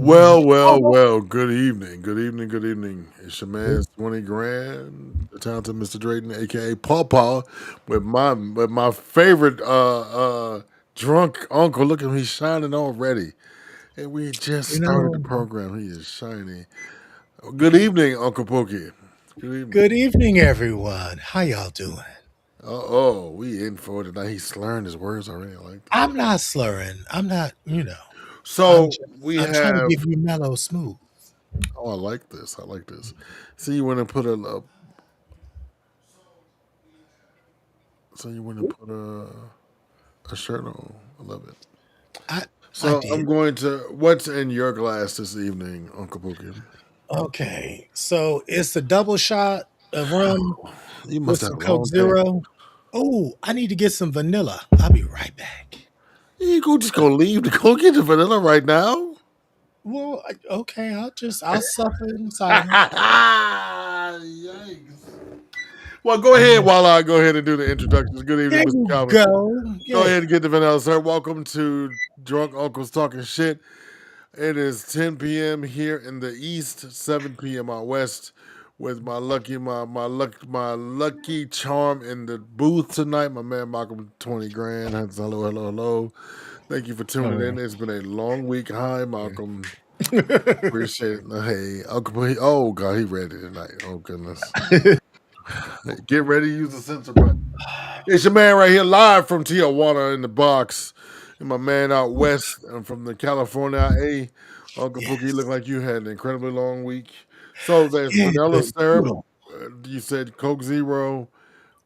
Well, well, Oh, well. Good evening. Good evening. Good evening. It's your man, 20 Grand, the talented Mr. Drayton, aka Paw Paw, with my favorite drunk uncle. Look at him, he's shining already. And we just you started the know, program. He is shining. Good evening, Uncle Pookie. Good evening. good evening, everyone. How y'all doing? Oh, we in for it tonight. He's slurring his words already. I like that. I'm not slurring. I'm not, So we I'm trying to have. give you mellow smooth. Oh, I like this. I like this. See, you want to put a shirt on. I love it. I I So I'm did. going to. What's in your glass this evening, Uncle Pookie? Okay. So it's a double shot of rum You with must have some a Coke long day. Zero. Oh, I need to get some vanilla. I'll be right back. You go just gonna leave to go get the vanilla right now? Well, okay, I'll suffer in silence. Yikes! Well, go ahead while I go ahead and do the introductions. Good evening, There Mr. you Calvin. go. Go Yeah. ahead and get the vanilla, sir. Welcome to Drunk Uncles Talking Shit. It is 10 p.m. here in the east, 7 p.m. out west. With my lucky charm in the booth tonight, my man Malcolm 20 Grand. Hello, hello, hello. Thank you for tuning in. It's been a long week. Hi, Malcolm. Appreciate it. Hey, Uncle. Oh God, he ready tonight. Oh goodness. Get ready to use the censor button. It's your man right here, live from Tijuana in the box. And my man out west from the California A. Uncle Pookie, you look Yes. like you had an incredibly long week. So there's Yeah, it's vanilla been syrup. brutal. You said Coke Zero,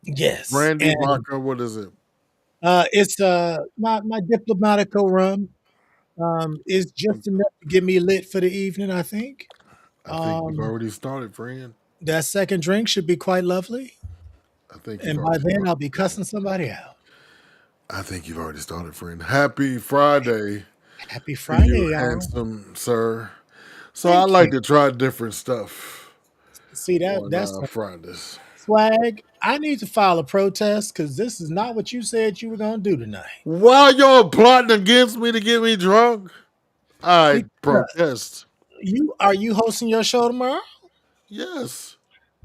Yes. brandy And vodka. What is it? it's my diplomatico rum is just enough to get me lit for the evening, I think. I think you've Um, already started, friend. that second drink should be quite lovely, I think you've and by already then started. I'll be cussing somebody out. I think you've already started, friend. Happy Friday Happy to you, Friday, y'all. handsome sir. So I Thank like you. to try different stuff See on that's some Fridays. swag. I need to file a protest because this is not what you said you were gonna do tonight. Why y'all plotting against me to get me drunk? I Because protest. you hosting your show tomorrow? Yes.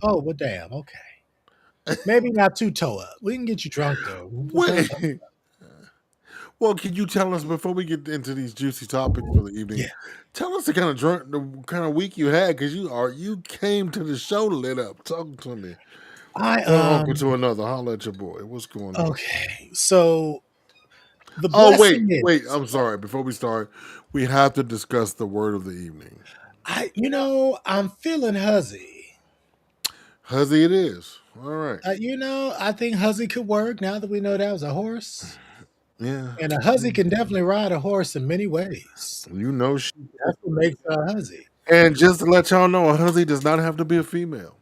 Oh well, damn. Okay, maybe not too toe up. We can get you drunk though. Wait. Well, can you tell us before we get into these juicy topics for the evening? Yeah, Tell us the kind of drunk, the kind of week you had, because you came to the show lit up. Talk to me. I One uncle to another. Holla at your boy. What's going on? okay. So the Oh wait, blessing wait. is I'm sorry. Before we start, we have to discuss the word of the evening. I'm feeling huzzy. Huzzy, it is. All right. I think huzzy could work now that we know that was a horse. Yeah. And a huzzy can definitely ride a horse in many ways. You know she. That's what makes a huzzy. And just to let y'all know, a huzzy does not have to be a female.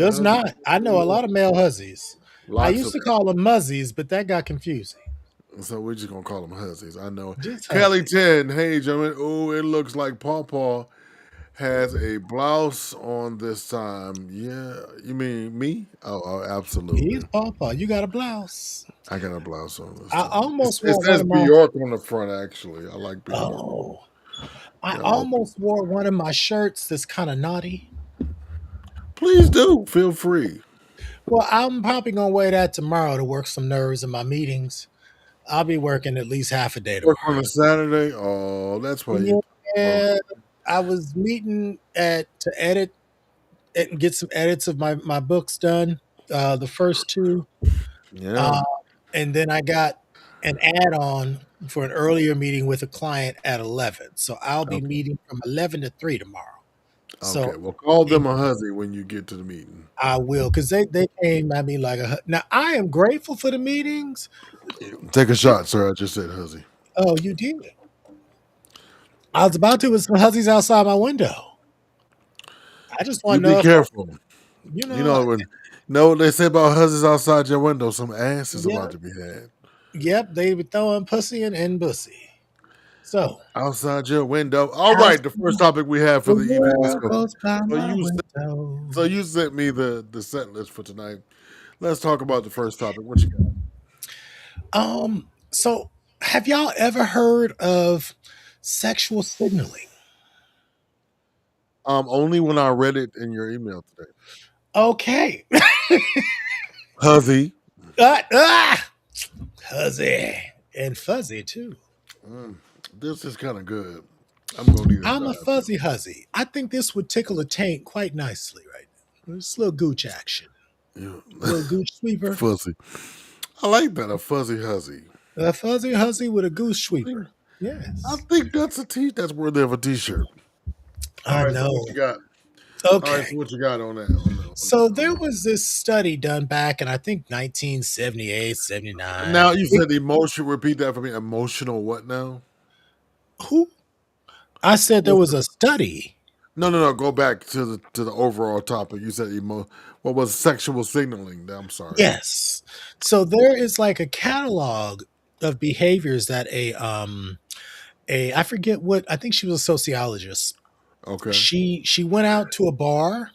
A Does huzzy, not. I know a lot of male huzzies. I lots used of to call them muzzies, but that got confusing. them. So we're just gonna call them huzzies. I know. Just Kelly huzzy. 10. Hey, gentlemen. Oh, it looks like Paw Paw has a blouse on this time. Yeah, you mean me? Oh, He's absolutely. Pawpaw. You got a blouse. I got a blouse on this I time. almost It wore one says of my Bjork on the front. Actually, I like Bjork. oh. I Yeah, almost wore one of my shirts that's kind of naughty. please do. Feel free. Well, I'm probably gonna wear that tomorrow to work some nerves in my meetings. I'll be working at least half a day Work on tomorrow. a Saturday. Oh, that's why you. Oh, Yeah, I was meeting at to edit and get some edits of my books done. The first two, yeah. uh, and then I got an add-on for an earlier meeting with a client at 11. So I'll be Okay. meeting from 11 to 3 tomorrow. Okay. So Well, call them a huzzy when you get to the meeting. I will because they came at me like a now I am grateful for the meetings. Take a shot, sir. I just said huzzy. Oh, you did. I was about to with some hussies outside my window. I just want You to be know if careful. you You know. know when. Know what they say about huzzies outside your window? Some ass is about Yep, to be had. yep. They were throwing pussy and bussy. So Outside your window. All outside right, the first topic we have for the the evening. Let's world go. goes by So my you window. so you sent me the set list for tonight. Let's talk about the first topic. What you got? So have y'all ever heard of sexual signaling? Only when I read it in your email today. Okay. Huzzy. Ah, ah, fuzzy and fuzzy too. Mm, this is kind of good. I'm gonna need a I'm shot a after. fuzzy huzzy. I think this would tickle a taint quite nicely right now. It's a little gooch action. Yeah. A little gooch sweeper. Fuzzy. I like that, a fuzzy huzzy. A fuzzy huzzy with a goose I think, sweeper. I Yes. think that's worthy of a t-shirt. All I right, so what you know. got? All right, Okay. so what you got on that? So there was this study done back in I think 1978, 79. Now you said emotion. Repeat that for me. Emotional what now? Who? I said there What's was the- a study. No, no, no. Go back to the overall topic. You said What was sexual signaling? I'm sorry. Yes. So there is like a catalog of behaviors that a I forget what I think she was a sociologist. Okay. She went out to a bar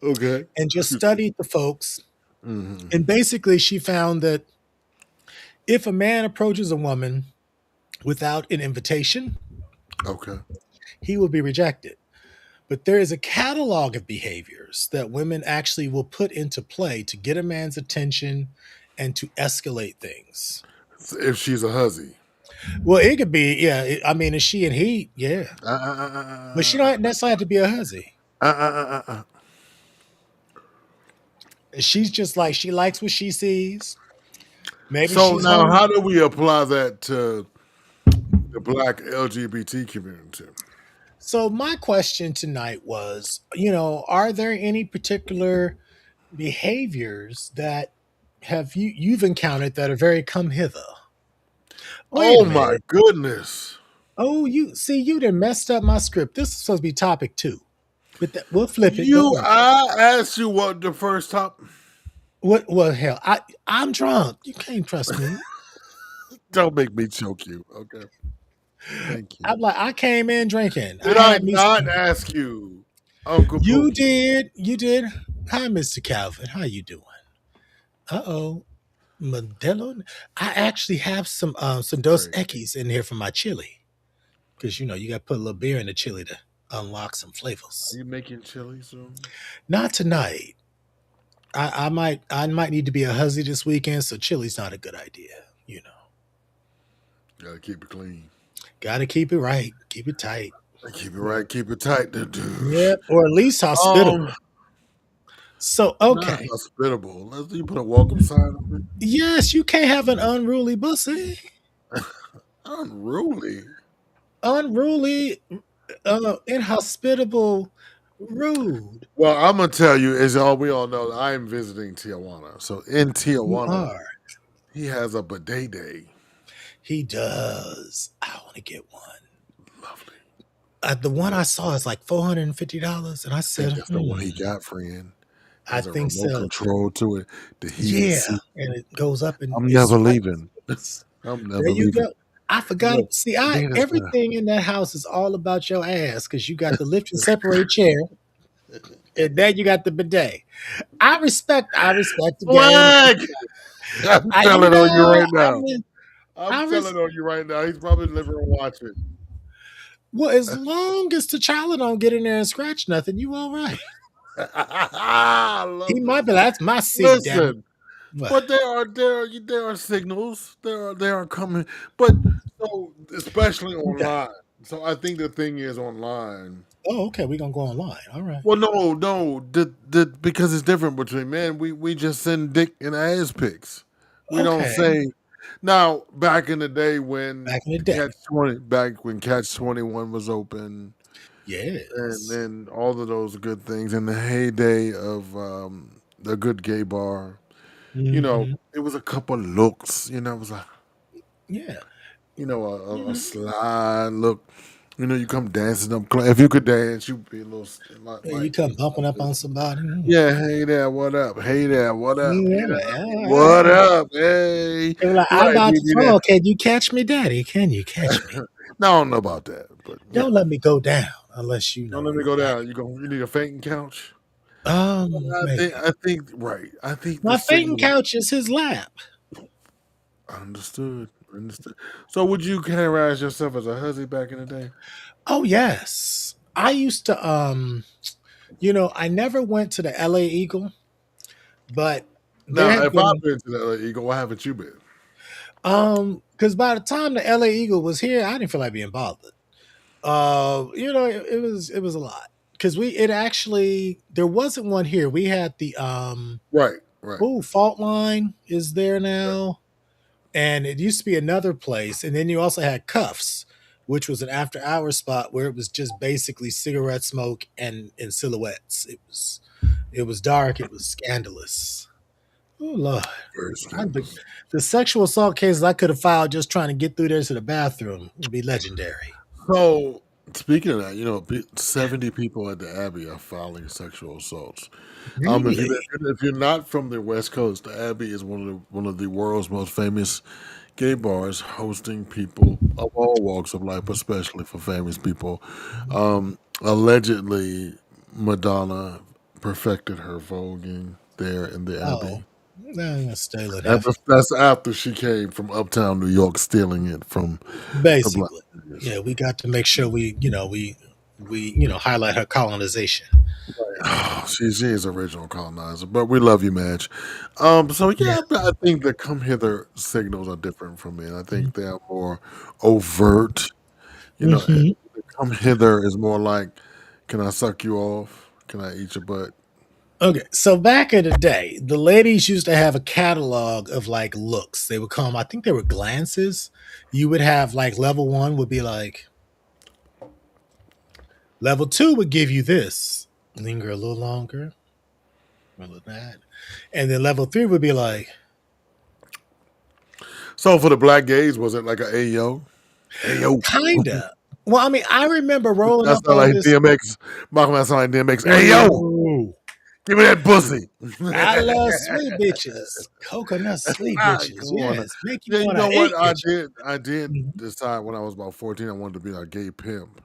Okay. and just Excuse me. studied the folks. Hmm. And basically she found that if a man approaches a woman without an invitation, Okay. he will be rejected. But there is a catalog of behaviors that women actually will put into play to get a man's attention and to escalate things. If she's a huzzy. Well, it could be, yeah. I mean, is she and he? Yeah. But she don't necessarily have to be a hussy. Uh, uh, uh, uh, uh. She's just like, she likes what she sees. Maybe So she's now, home. how do we apply that to the Black LGBT community? So my question tonight was, are there any particular behaviors that you've encountered that are very come hither? Wait a Oh my minute. goodness! Oh, you see, you done messed up my script. This is supposed to be topic two, but we'll flip it. Don't You, worry. I asked you what the first top. What? Well, hell, I'm drunk. You can't trust me. Don't make me choke you. Okay, thank you. I'm like, I came in drinking. Did I I had me not some. ask you, Uncle You Pookie? did. You did. Hi, Mr. Calvin. How you doing? Uh-oh. Modelo. I actually have some Dos Great. Equis in here for my chili. Because you gotta put a little beer in the chili to unlock some Are flavors. you making chili soon? Not tonight. I might need to be a hussy this weekend, so chili's not a good idea. Gotta keep it clean. Gotta keep it right, keep it tight. Keep it right. Keep it tight, dude. Yep. Or at least Um, hospitable. So not okay. hospitable. You put a welcome sign on it. Yes, you can't have an unruly pussy. Unruly. Unruly, inhospitable, rude. Well, I'm gonna tell you, as all we all know, I am visiting Tijuana. So in You Tijuana, are. he has a bidet day. He does. I want to get one. Lovely. The one Love. I saw is like $450, and I I think said, that's the one he got, friend. I Has a think remote so. control to it, the heated Yeah, seat. and it goes up and I'm it never swipes. leaving. I'm There never you leaving. go. I forgot. Look, See, then it's the everything in that house is all about your ass because you got the lift and separate chair, and then you got the bidet. I respect the game. swag. I'm I, you telling on you know, right I now. mean, I'm I res- telling on you right now. He's probably in the living room watching. well, as long as the child don't get in there and scratch nothing, you all right. I He love might this. be. That's my seat, damn it. Listen, What? but there are signals. There are coming. But so especially Okay. online. So I think the thing is online. Oh, okay. We're gonna go online. All right. Well, no, no, because it's different between men. We just send dick and ass pics. We don't Okay. say. Now, back in the day when Back in the day. Back when Catch 21 was open, and Yes. then all of those good things in the heyday of the good gay bar, Hmm. it was a couple looks. It was Yeah. a Yeah. slide look. You come dancing up. If you could dance, you'd be a little You come bumping up on somebody. yeah. Hey there, what up? Hey there, what up? Hey there, what Yeah. up? Hey, They were like, I'm right? about We to be there. fall. Can you catch me, Daddy? Can you catch me? No, I don't know about that, but yeah. Don't let me go down unless you Don't know let me you're go back. down. You need a fainting couch. Maybe. I think right. I think the My fainting signal. couch is his lap. Understood. Understood. So, would you categorize yourself as a hussy back in the day? Oh yes. I used to I never went to the LA Eagle, but there Now, had if I've been been to the Eagle, why haven't you been? because by the time the LA Eagle was here, I didn't feel like being bothered. It was a lot. Because we it actually there wasn't one here. We had the Right, right. Fault Line is there now. And it used to be another place. And then you also had Cuffs, which was an after hour spot where it was just basically cigarette smoke and silhouettes. It was dark, it was scandalous. Oh Lord. Very I, the, scandalous. the sexual assault cases I could have filed just trying to get through there to the bathroom would be legendary. So, speaking of that, 70 people at the Abbey are filing sexual assaults. If you Really? if you're not from the West Coast, the Abbey is one of the world's most famous gay bars, hosting people of all walks of life, especially for famous people. Allegedly, Madonna perfected her voguing there in the Oh, Abbey. nah, still in And heaven. that's after she came from uptown New York, stealing it from the black Basically. communities. Yeah, we got to make sure we highlight her colonization. She is original colonizer, but we love you, Madge. So Yeah. yeah, but I think the come hither signals are different from me. I think they are more overt. Hmm. The come hither is more like, can I suck you off? Can I eat your butt? Okay, so back in the day, the ladies used to have a catalog of like looks. They would come, I think they were glances. You would have like level one would be like, level two would give you this, linger a little longer, a little that. And then level three would be like, So for the black gays, was it like a ayo, ayo? kinda. Well, I mean, I remember rolling That's up not on like this. DMX. Malcolm, that's not like DMX. Ayo, Ooh, give me that pussy. I love sweet bitches, coconut sweet Come bitches. on. Yes, make you Yeah, you want to know what eat I with did? I did you. decide when I was about 14, I wanted to be a gay pimp,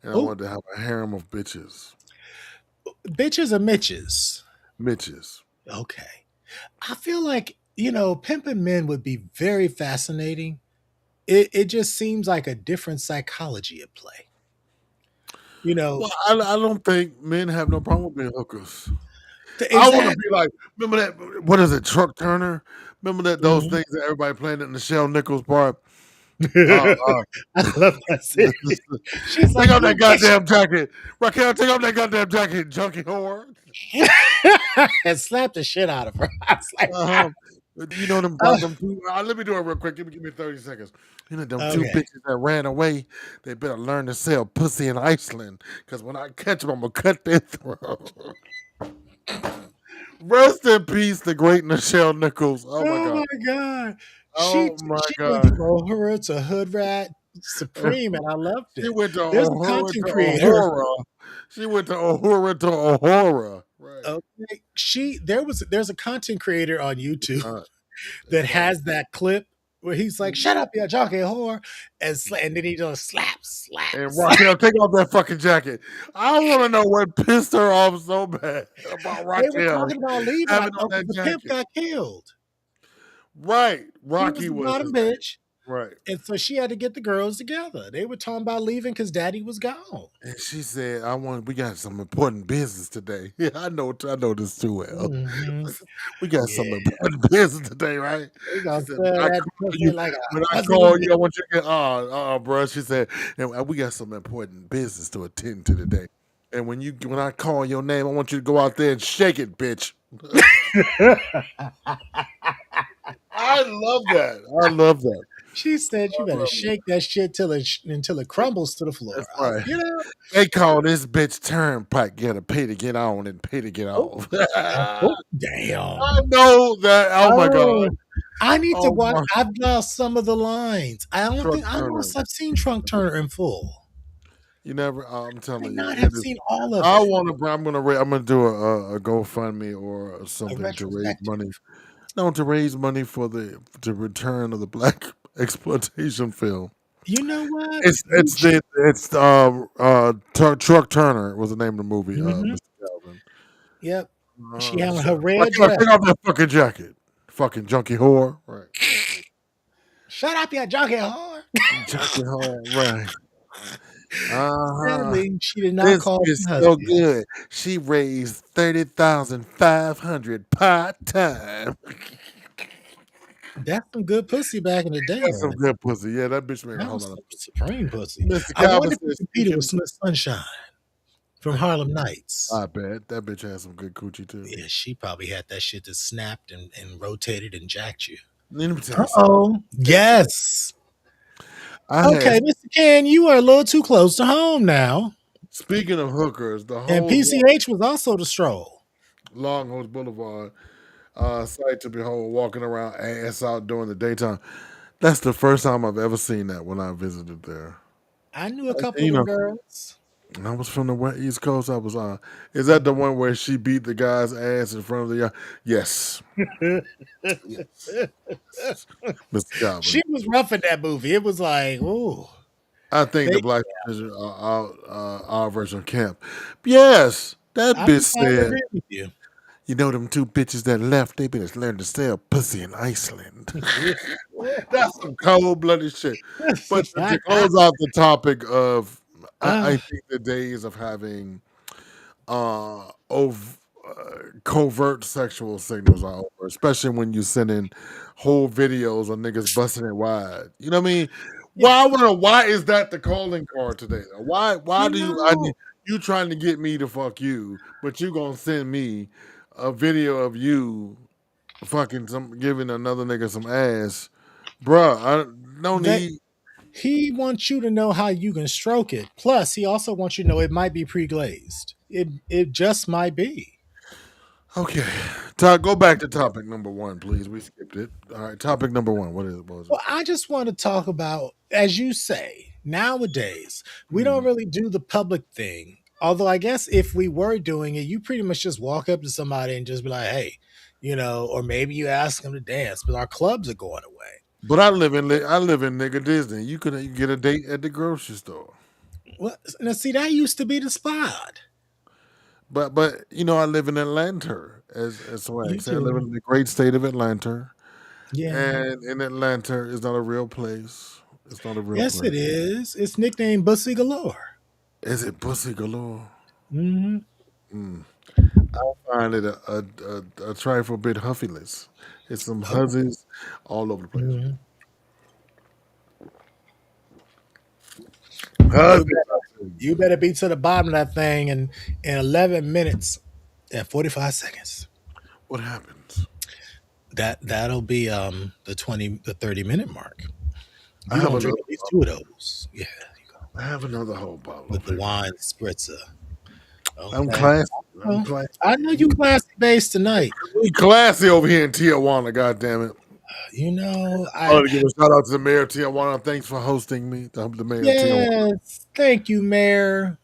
and I Oh, wanted to have a harem of bitches, bitches or mitches. Mitches. Okay. I feel like, pimping men would be very fascinating. It just seems like a different psychology at play. You know, Well, I don't think men have no problem with being hookers. I want to exactly. be like, remember that? What is it, Truck Turner? Remember that those things that everybody playing in the Shell Nichols part? Uh, uh, I love that series. She's take like, off you that bitch. goddamn jacket, Raquel. Take off that goddamn jacket, junkie whore. And slapped the shit out of her. I was like, Uh-huh. You know them, oh, them two. Let me do it real quick. Give me 30 seconds. You know them two okay. bitches that ran away. They better learn to sell pussy in Iceland. Cause when I catch them, I'm gonna cut their throat. Rest in peace, the great Nichelle Nichols. Oh my Oh god. my god. She Oh my she went god. from Uhura to Hood Rat Supreme, and I loved She it. went to There's a Uhura to content creator. Uhura. She went to Uhura to Uhura. Right. Okay. There's a content creator on YouTube Uh, that it's not. has that clip where he's like, "Shut up, you jockey whore," and then he just And slap. Raquel, take off that fucking jacket. I want to know what pissed her off so bad about They were Raquel talking about leaving. having on Okay, that the pimp jacket. got killed. Right. He was Rocky the was bottom his name. bitch, Right. and so she had to get the girls together. They were talking about leaving because Daddy was gone. And she said, we got some important business today. Yeah, I know this too well. Hmm. We got some Yeah, important business today, right? they She gonna said, sell that pussy like when a I husband. call you, I want you to get, bro. She said, and we got some important business to attend to today. And when I call your name, I want you to go out there and shake it, bitch. I love that. I love that. She said, "You I better love it. shake that shit until it crumbles to the floor." That's right. You know? They call this bitch turnpike. You gotta pay to get on and pay to get Oh, off. oh, I damn. know that. Oh my god. Oh, I need to Oh watch. my I've lost some of the lines. truck I don't know Turner. if I've seen Trunk Turner in full. You never. I'm I may telling you, not it have is. seen all of I it. want to. I'm gonna do a GoFundMe or A something to raise retrospective. money. No, to raise money for the return of the black exploitation film. You know what? Truck Turner was the name of the movie. Mhm. Mr. Calvin. Yep. She having her Why red can't I dress. take off that fucking jacket? Fucking junkie whore. Right. Shut up, you junkie whore. Junkie whore. Right. Uh-huh. Sadly, she did not This call bitch for so Husky. good. She raised 30,500 part-time. That's some good pussy back in the day, That's some man. good pussy. Yeah, that bitch make a That whole was lot of some pussy. supreme pussy. Mr. I Calvin wonder if he says, competed with speaking Smith Sunshine from Harlem Nights. I bet that bitch has some good coochie too. Yeah, she probably had that shit that snapped and rotated and jacked you. Let me tell you something. Uh-oh. Tell you something. Yes. I had Okay, Mr. Ken, you are a little too close to home now. speaking of hookers, the And hoes PCH was also the stroll. Longhorns Boulevard, sight to behold, walking around ass out during the daytime. That's the first time I've ever seen that when I visited there. I knew a And, couple you of them know, girls. I was from the East Coast. I was is that the one where she beat the guy's ass in front of the yard? Yes. Yes. Mr. She Calvin. was rough in that movie. It was like, ooh. I think the They black version our version of camp. Yes. That I'm bitch inclined to said, agree with you. you know them two bitches that left, they better learn to sell pussy in Iceland. That's some cold blooded shit. But to close out the topic of I Ah, think the days of having of covert sexual signals are over, especially when you send in whole videos of niggas busting it wide. You know what I mean? yeah. Why is that the calling card today? Why You do I need know, you trying to get me to fuck you, but you gonna send me a video of you fucking some giving another nigga some ass, bruh? I no that need. he wants you to know how you can stroke it. Plus, he also wants you to know it might be pre-glazed. It just might be. Okay, Todd, go back to topic number one, please. We skipped it. All right, topic number one. What is it? What was it? Well, I just want to talk about, as you say, nowadays, we don't Hmm. really do the public thing. Although I guess if we were doing it, you pretty much just walk up to somebody and just be like, hey, or maybe you ask them to dance, but our clubs are going away. But I live in nigga Disney. You get a date at the grocery store. Well, now see, that used to be the spot. But I live in Atlanta, as You Swag said. I live do. in the great state of Atlanta, Yeah. and in Atlanta is not a real place. It's not a real Yes, it place. is. It's nicknamed Bussy Galore. Is it pussy galore? Hmm. Mm. I find it a trifle bit huffyless. It's some Oh. hussies all over the place. Mhm. You Hussies, better, I tell you. you better be to the bottom of that thing in 11 minutes and 45 seconds. What happens? That'll be the 30-minute mark. I You're have gonna drink another at least two of bottle. those. Yeah, there you go. I have another whole bottle With of the paper. wine spritzer. I'm Okay. classy. I'm Well, classy. I know you classy based tonight. We classy over here in Tijuana. God damn it! I I want to give a shout out to the mayor of Tijuana. Thanks for hosting me. The mayor of Tijuana. yes, thank you, Mayor.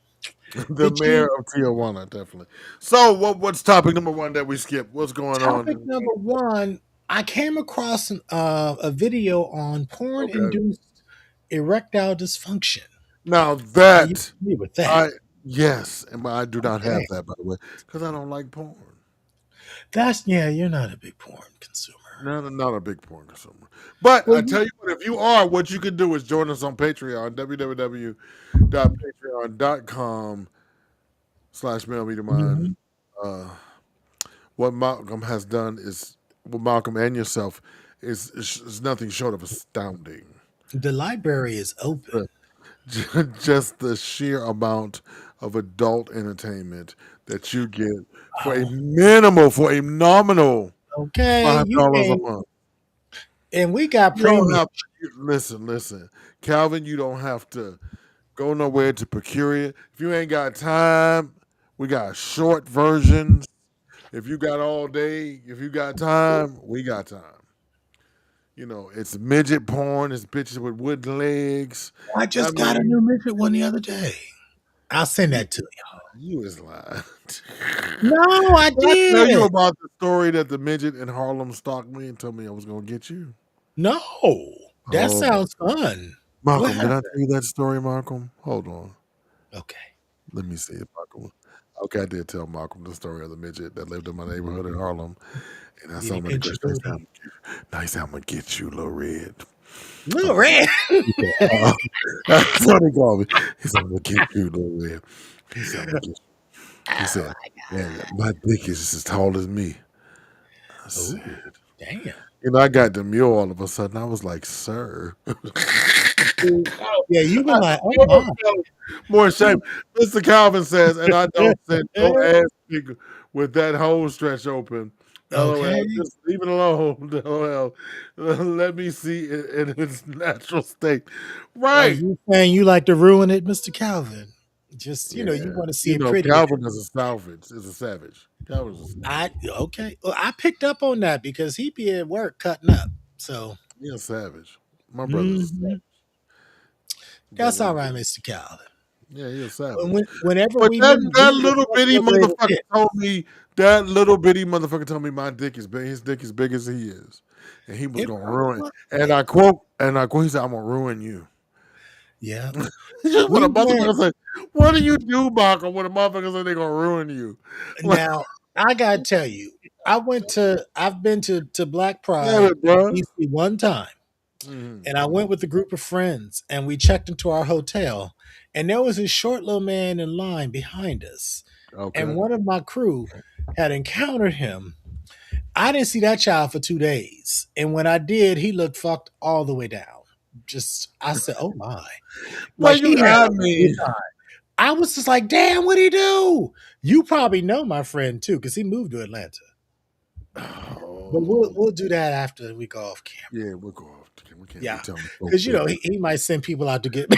The Did mayor you of Tijuana, definitely. So, what's topic number one that we skipped? What's going topic on? number one? I came across a video on porn Okay. induced erectile dysfunction. Now Are you that familiar with that? I yes, and I do not have Okay. that by the way because I don't like porn. Yeah, you're not a big porn consumer. Not a big porn consumer. But Well, I tell you what, if you are, what you can do is join us on Patreon, www.patreon.com/mailmetermind. mhm. Uh, what Malcolm has done is, what Malcolm and yourself is nothing short of astounding. The library is open. Just the sheer amount of adult entertainment that you get Oh, for a nominal okay. five You dollars a can, month. and we got You don't premium. have listen, Calvin. You don't have to go nowhere to procure it. If you ain't got time, we got short versions. If you got all day, if you got time, we got time. It's midget porn. It's bitches with wooden legs. I I just got a mean, new midget one the other day. I'll send you that to you. you is lying. No, I Did I tell you did. about the story that the midget in Harlem stalked me and told me I was gonna get you? No, that Oh my sounds fun. What Malcolm, did I happened? tell you that story, Malcolm? Hold on. Okay. Let me see if Malcolm. Okay, I did tell Malcolm the story of the midget that lived in my neighborhood in Harlem. And I Did saw he him at the pinch your grocery store. booty? Nice, I'm gonna get you, little red. Little Oh, Red. he said, that's what he called me. He said, I'm gonna get you, little red. He said, I'm gonna get you. He Oh said, my man, my dick is as tall as me. I God. said, Ooh, damn. I got demure all of a sudden. I was like, sir. Yeah, you were I like, oh never my. felt more shame. Mr. Calvin says, and I don't send no ass nigga with that hole stretch open. LOL. Okay. Just leave it alone. LOL. Let me see it in its natural state. Are Right. you saying you like to ruin it, Mr. Calvin? Just, you Yeah. want to see it pretty. Calvin is a salvage, is a savage. Calvin is a I savage. okay. Well, I picked up on that because he be at work cutting up. So He a savage. My brother's a mhm. savage. But That's all right, Mr. Calvin. yeah, he a savage. Whenever But we that meet, we that will little talk a bitty little bit of motherfucker shit. told me that little bitty motherfucker told me my dick is big. His dick is big as he is, and he was It gonna probably ruin. was And big. I quote. He said, "I'm gonna ruin you." Yeah. Just when We a went motherfucker say, "What do you do, Malcolm?" When a motherfucker say they gonna ruin you, like, now, I gotta tell you, I've been to Black damn Pride it, in bro. DC one time. Hmm. And I went with a group of friends and we checked into our hotel. And there was a short little man in line behind us. And Okay. one of my crew had encountered him. I didn't see that child for 2 days. And when I did, he looked fucked all the way down. Just, I said, oh my. Well, Like you, he had I a good mean, time. I was just like, damn, what'd he do? You probably know my friend too, because he moved to Atlanta. But we'll oh, we'll do that after we go off camera. yeah, we'll go off. We can't be Yeah. telling folk Because business. he might send people out to get me.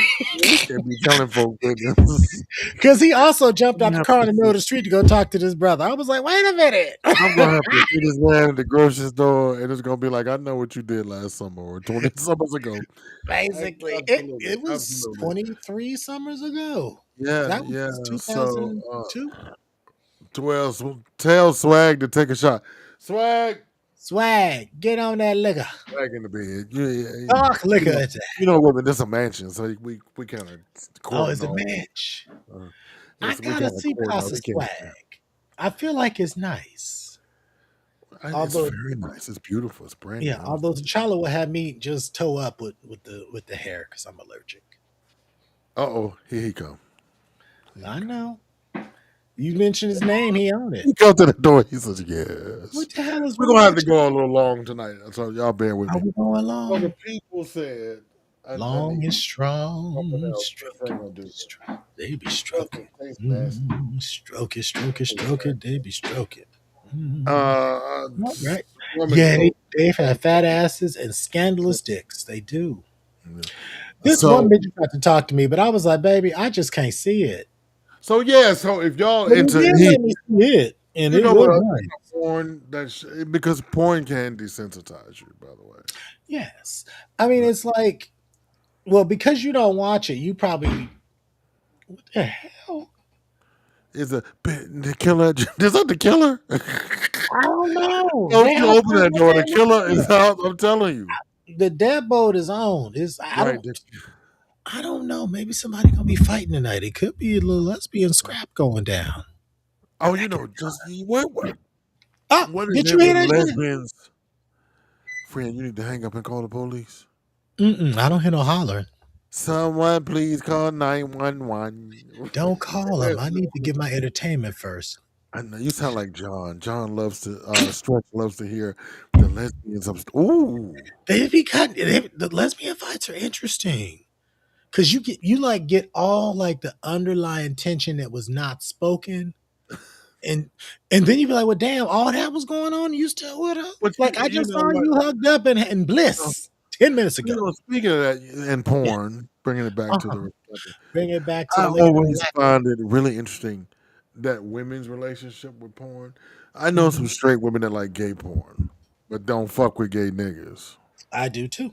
We can't be telling folk business. Because he also jumped out We the have car in to the middle see. of the street to go talk to this brother. I was like, wait a minute. I'm gonna have to see this man at the grocery store, and it's gonna be like, I know what you did last summer or 20 summers ago. Basically, Absolutely, it was absolutely. 23 summers ago. Yeah, That yeah. was So, 2002. 12, tell Swag to take a shot. Swag, Swag, get on that liquor. Swag in the bed. Yeah, Talk liquor. It's a, women. This a mansion, so we kind of oh, courting it's a all. match. Uh, I we gotta kind of see courting all. Casa We can't. Swag. I feel like it's nice. It's Although, very nice. It's beautiful. It's brand yeah, new. although T'Challa would have me just toe up with the hair because I'm allergic. Uh-oh, here he come. Here he I come. know. You mentioned his name, he owned it. He come to the door. He says, "Yes." What the hell is We're wrong gonna have to with you? go a little long tonight, so y'all bear with Are me. we going So the long? people said, I Long need and something strong. else. Stroke This it. ain't gonna do this. They be Listen, stroking. it tastes nasty. Stroke it, stroke it, Tastes stroke it. nasty. They be stroking. All right. Woman Yeah, told they've had fat asses and me. scandalous dicks. They do. Yeah. This one So bitch tried to talk to me, but I was like, baby, I just can't see it. yeah, so if y'all But he into did he let me see it, and you it know was what nice. porn because porn can desensitize you, by the way. Yes. I mean, Uh, it's like, well, because you don't watch it, you probably, what the hell? Is the killer is that the killer? I don't know. Don't They you outside open that my door. The damn killer window. is out, I'm telling you. The deadbolt is on. It's Right. I don't know. Maybe somebody gonna be fighting tonight. It could be a little lesbian scrap going down. Oh, That could be. just Oh, what is did you it hear with that shit? lesbians? Friend, you need to hang up and call the police. Mm-mm, I don't hear no hollering. Someone please call 911. Don't call them. I need to get my entertainment first. I know you sound like John. John loves to Stretch loves to hear the lesbians ooh. The lesbian fights are interesting because you like get all like the underlying tension that was not spoken, and then you be like, well, damn, all that was going on. You still with her? But Like I you just know saw what? you hugged up in bliss 10 minutes ago. Speaking of that and Yeah, porn, bringing it back to uh-huh. the Bring it back to I the liquor and always lacquer. find it really interesting that women's relationship with porn. I know some Mhm. straight women that like gay porn, but don't fuck with gay niggas. I do too.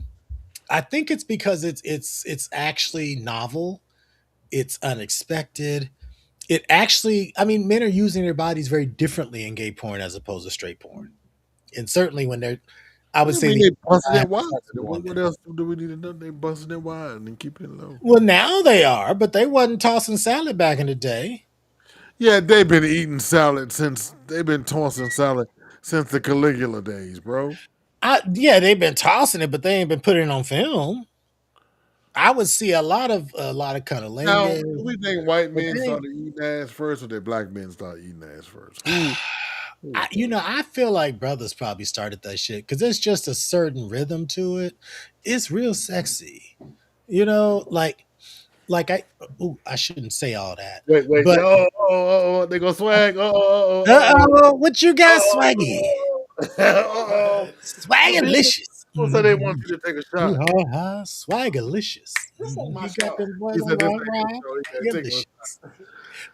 I think it's because it's actually novel. It's unexpected. It actually, I mean, men are using their bodies very differently in gay porn as opposed to straight porn. And certainly when they're, I would I say mean, the they busted I it have wide. sex with a What woman. else do we need to know? They busted it wide and keep it low. Well, now they are, but they wasn't tossing salad back in the day. Yeah, they've been eating salad since they've been tossing salad since the Caligula days, bro. Yeah, they've been tossing it, but they ain't been putting it on film. I would see a lot of Now, cunnilingus, do we think white but men they ain't. started eating ass first, or did black men start eating ass first? Who was first? I feel like brothers probably started that shit because there's just a certain rhythm to it. It's real sexy, like I shouldn't say all that, Wait. but They go swag. Oh. what you got, Swaggy? People Swagalicious. say they want you to take a shot. Ha, swagalicious. This ain't my You got shot. them He boys on said, "This rah ain't his rah. show. He can't take no Swagalicious.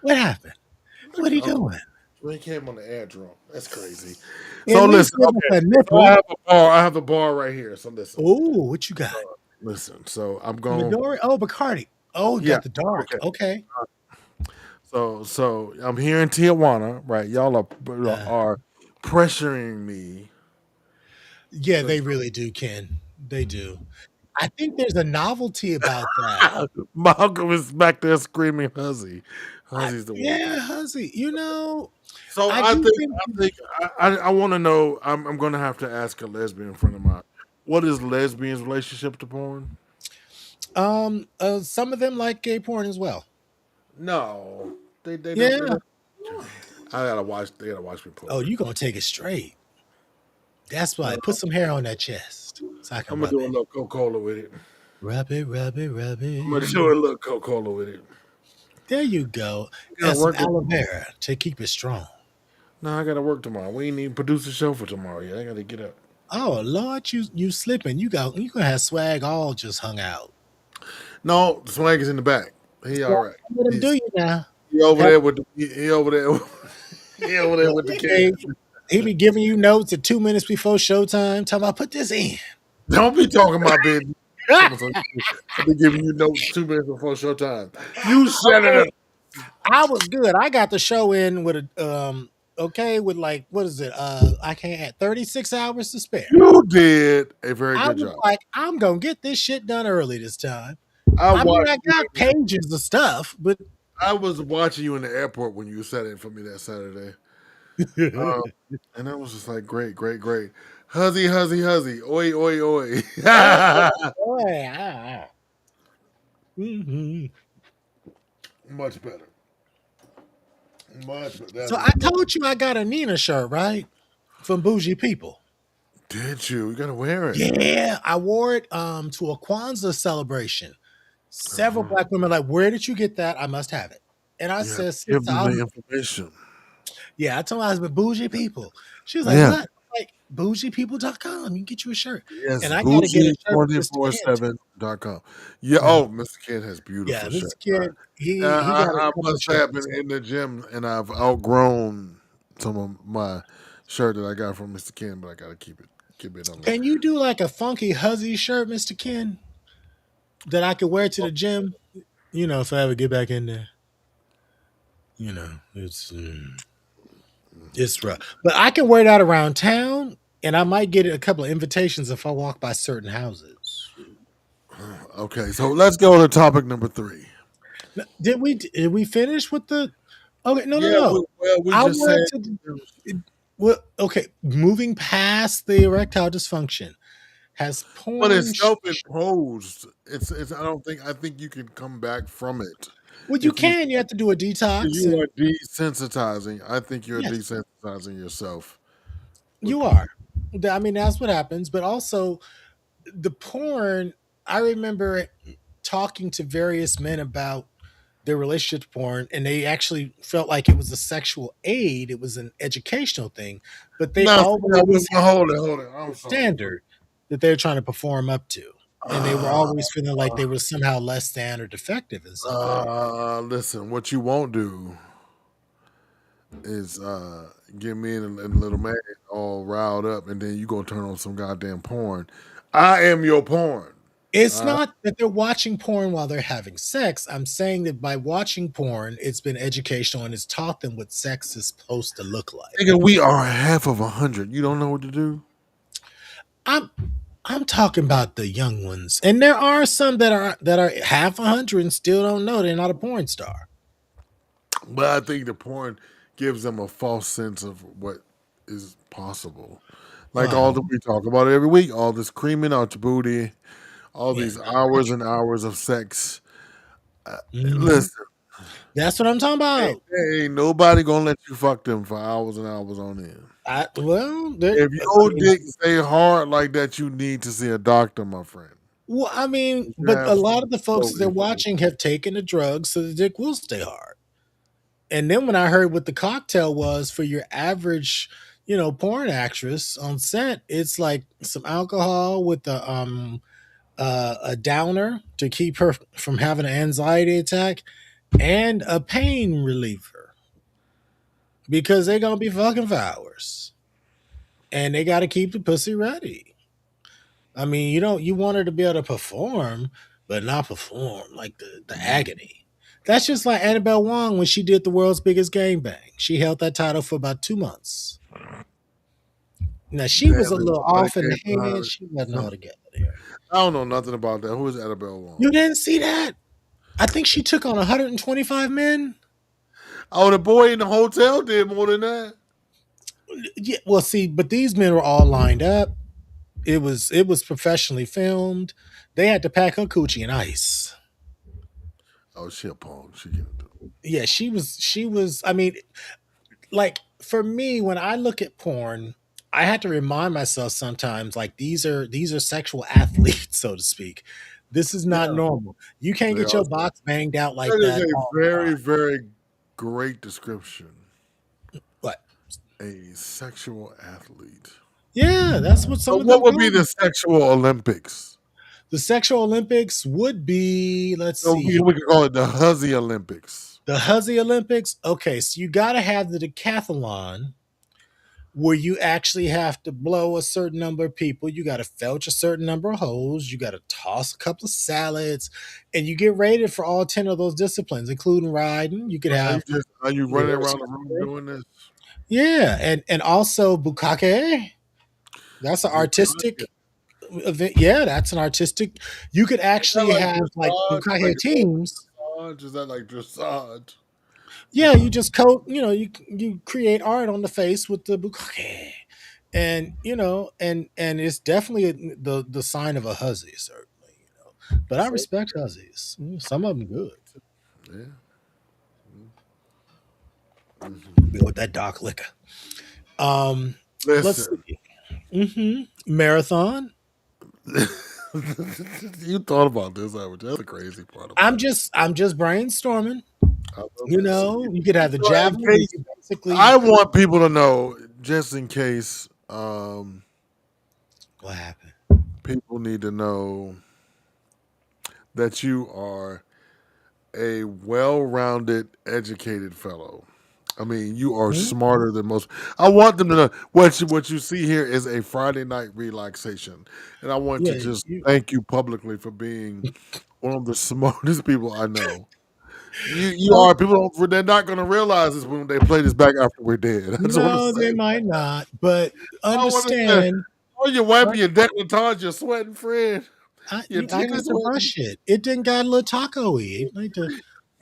What happened? shot." Look What are at you Uncle. doing? He came on the air drunk. That's crazy. At So least listen, give us okay. a So I nipple. have a bar. I have a bar right here. So listen. Oh, what you got? Listen. So I'm going. Midori? Oh, Bacardi. Oh, Yeah. got the dark. Okay. Okay. So I'm here in Tijuana, right? Y'all Uh, are pressuring me yeah, to they really do, Ken. They do. I think there's a novelty about that. Malcolm is back there screaming Huzzy. Huzzy's the word. Yeah, Huzzy. So I I do think think I think I want to know. I'm going to have to ask a lesbian friend of mine. What is lesbians' relationship to porn? some of them like gay porn as well. No, they don't. They Yeah. don't. I gotta watch. They gotta watch me Oh, porn. you gonna take it straight. That's Uh, why. Put some hair on that chest so I can I'm gonna rub do a it. little Coca Cola with it. Rub it, rub it, rub I'm gonna it. do a little Coca Cola with it. There you go. I gotta And some work it. aloe vera to keep it strong. No, I gotta work tomorrow. We ain't even produce a show for tomorrow yet. I gotta get up. Oh Lord, you slipping. You gonna have swag all just hung out. No, the swag is in the back. He all Well, right. let him do He's you now. he over Have, there with he over there. He over there with the hey, kid. he be giving you notes at 2 minutes before showtime. Talking about put this in. Don't be talking my business. I'll be giving you notes 2 minutes before showtime. You shut it Okay, up. I was good. I got the show in with a okay with like what is it? I can't add 36 hours to spare. You did a very I good was job. like, I'm gonna get this shit done early this time. I I mean, watched I you. got pages of stuff, but I was watching you in the airport when you sat in for me that Saturday, um, and I was just like, great. Huzzy, oi. oh boy, mhm. Much better. Much better. That's So I even better. told you I got a Nina shirt, right? From Bougie People. Did you? You gotta wear it. Yeah, I wore it to a Kwanzaa celebration. Several Uh-huh. black women like, where did you get that? I must have it. And I You have said, to give sister, them the information. yeah, I told my husband, Bougie People. She was like, Yeah. what? I'm like, bougiepeople.com. You can get you a shirt. Yes, And I got to get a shirt for Mr. Ken too. 247.com. Yeah. Yeah. Oh, Mr. Kid has Yeah, beautiful Mr. shirts. Kid, he got a I couple of must have shirts. been in the gym and I've outgrown some of my shirt that I got from Mr. Ken, but I gotta keep it on the. Can you do like a funky huzzy shirt, Mr. Ken, that I could wear to the gym? If I ever get back in there. It's rough. But I can wear that around town, and I might get a couple of invitations if I walk by certain houses. Okay, so let's go to topic number 3. Did we finish with the? Okay, no, no, Yeah, no. we I just said, wanted to. Well, okay. Moving past the erectile dysfunction, has but porn? it's self-imposed. I think you can come back from it Well, you if you can. You have to do a detox, you and are desensitizing. I think you're yes, desensitizing yourself with you porn. are. I mean, that's what happens. But also, the porn. I remember talking to various men about their relationship to porn, and they actually felt like it was a sexual aid. It was an educational thing, but they Now, see, now, always had hold it. a I'm sorry. standard that they're trying to perform up to, and they were Uh, always feeling like they were somehow less than or defective in some way. listen, what you won't do is get me and a little man all riled up, and then you gonna turn on some goddamn porn. I am your porn. It's Uh, not that they're watching porn while they're having sex. I'm saying that by watching porn, it's been educational and it's taught them what sex is supposed to look like. nigga, we are half of 100. You don't know what to do. I'm I'm talking about the young ones, and there are some that are half 100 and still don't know they're not a porn star. But I think the porn gives them a false sense of what. is possible. Like all Wow. that we talk about every week, all this creaming out your booty, all Yeah. these hours and hours of sex. Uh, Mhm. Listen, That's what I'm talking ain't, about. ain't nobody gonna let you fuck them for hours and hours on end. If I your mean, dick stay hard like that, you need to see a doctor, my friend. You but have a lot some of the folks throat that they're issues. watching have taken the drugs so the dick will stay hard. And then when I heard what the cocktail was for your average, porn actress on set, it's like some alcohol with a downer to keep her from having an anxiety attack and a pain reliever because they're gonna be fucking for hours and they got to keep the pussy ready. I mean, you want her to be able to perform, but not perform like the agony. That's just like Annabelle Wong when she did the world's biggest gangbang. She held that title for about 2 months. Now she Damn, was a ain't little nobody off in came the to head. her. She wasn't all together there. I don't know nothing about that. Who is Annabelle You Wong? didn't see that? I think she took on 125 men. Oh, the boy in the hotel did more than that. Yeah, well, see, but these men were all lined up. It was professionally filmed. They had to pack her coochie in ice. Oh, she a punk. She can do. Yeah, she was. I mean, like for me, when I look at porn, I had to remind myself sometimes, like these are sexual athletes, so to speak. This is not Yeah, normal. You can't they get are. your box banged out like That is that a all the time. very, very great description. But A sexual athlete. yeah, that's what So, some of what them would be call the them. sexual Olympics? The sexual Olympics would be, let's So see, we could call it the Huzzy Olympics. the Huzzy Olympics. Okay, so you got to have the decathlon where you actually have to blow a certain number of people. You got to felch a certain number of hoes. You got to toss a couple of salads, and you get rated for all 10 of those disciplines, including riding. You could Like, have are you your running horse around the room or doing this? yeah, and also bukkake. That's an Bukkake. artistic event. Yeah, that's an artistic. You could Is that actually like have like dressage? Like bukkake open teams. dressage? Is that like dressage? Yeah, you just coat. You create art on the face with the bukkake, and and it's definitely the sign of a huzzy, certainly. But I So, respect huzzies. Some of them good. yeah. Be with that dark liquor. Um, let's Listen, see. Marathon. you thought about this, haven't you? That's the crazy part I'm about it. just I'm just brainstorming. I love this. You could have the So in javelin where case you basically I want people to know, just in case what happened. people need to know that you are a well-rounded, educated fellow. I mean, you are Hmm? smarter than most. I want them to know what you see here is a Friday night relaxation, and I want to Yeah, just thank you publicly for being one of the smartest people I know. You well, are people. They're not going to realize this when they play this back after we're dead. I just want to no, say they might not, but I want to say, understand. oh, you're wiping your decolletage, you're sweating, friend. Your I got titties to wetting, brush it. It didn't got a little taco-y.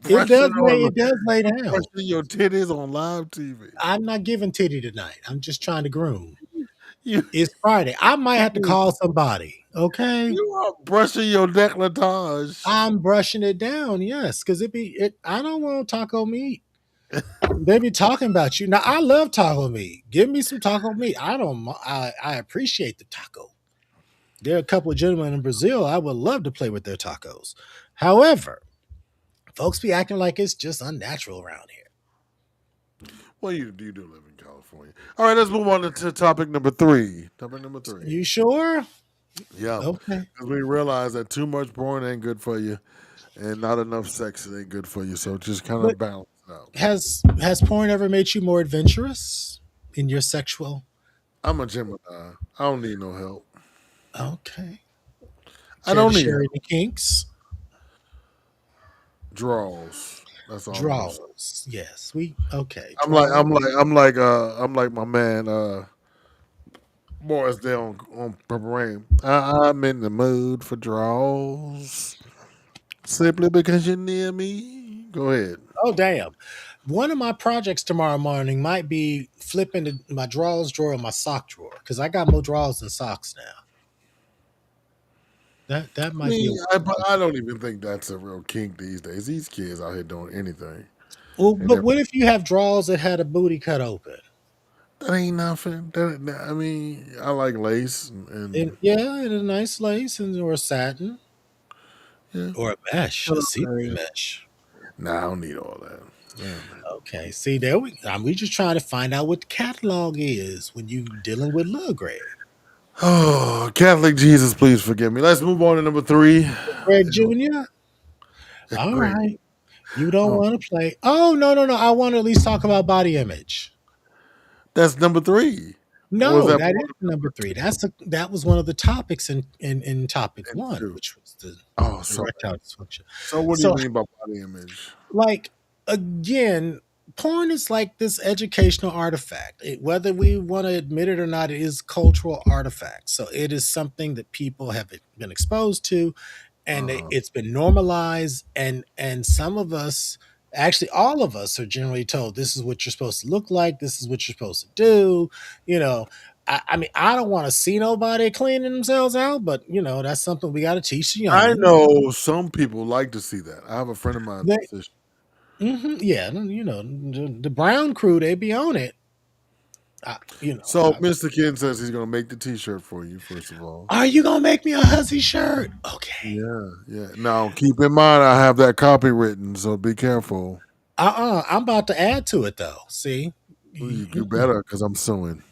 brushing on, It does lay down. brushing your titties on live TV. I'm not giving titty tonight. I'm just trying to groom. You, It's Friday. I might have to call somebody. Okay. you are brushing your decolletage. I'm brushing it down, yes, because I don't want taco meat. They be talking about you. Now I love taco meat. Give me some taco meat. I don't I appreciate the taco. There are a couple of gentlemen in Brazil. I would love to play with their tacos. However, folks be acting like it's just unnatural around here. Well, you do live in California. All right, let's move on to topic number three. Topic number three. You sure? Yep. Okay. Because we realize that too much porn ain't good for you, and not enough sex ain't good for you. So just kind But of balance it out. has porn ever made you more adventurous in your sexual? I'm a Gemini. I don't need no help. Okay. I Care to don't need share help. any kinks? Draws. That's all I'm gonna say. Draws. Yes. I'm like Draws. I'm like I'm like I'm like my man Morris there on Purple Rain. I'm in the mood for draws. Simply because you're near me. Go ahead. Oh damn. One of my projects tomorrow morning might be flipping my drawers drawer and my sock drawer because I got more drawers than socks now. That I might be a mean, but I don't even think that's a real kink these days. These kids out here doing anything, well. and But what if you have drawers that had a booty cut open? that ain't nothing. I mean, I like lace And and yeah, and a nice lace and or satin yeah. or a mesh, You a know what see-through I'm saying? mesh. Nah, I don't need all that. Man. Okay, see there we just trying to find out what the catalog is when you dealing with Lil Greg. Oh, Catholic Jesus, please forgive me. Let's move on to number three. Greg Jr. All Great. right. You don't Oh, want to play. Oh, no, no, no. I want to at least talk about body image. that's number three. Or was No, that that one is number three. That was one of the topics in topic and one, two? which was the Oh, so erectile dysfunction. so what do you So, mean by body image? like again, porn is like this educational artifact. Whether we want to admit it or not, it is cultural artifact. So it is something that people have been exposed to, and Uh, it's been normalized. And some of us, actually, all of us, are generally told this is what you're supposed to look like. This is what you're supposed to do. You know. I mean, I don't want to see nobody cleaning themselves out, but that's something we got to teach the I young. know some people like to see that. I have a friend of mine. They, yeah, the Brown crew, they be on it. I, you know, So I, Mr. Ken says he's gonna make the T-shirt for you. First of all, are you gonna make me a hussy shirt? Okay. yeah, yeah. Now keep in mind I have that copywritten, so be careful. I'm about to add to it though. See. You better because I'm suing.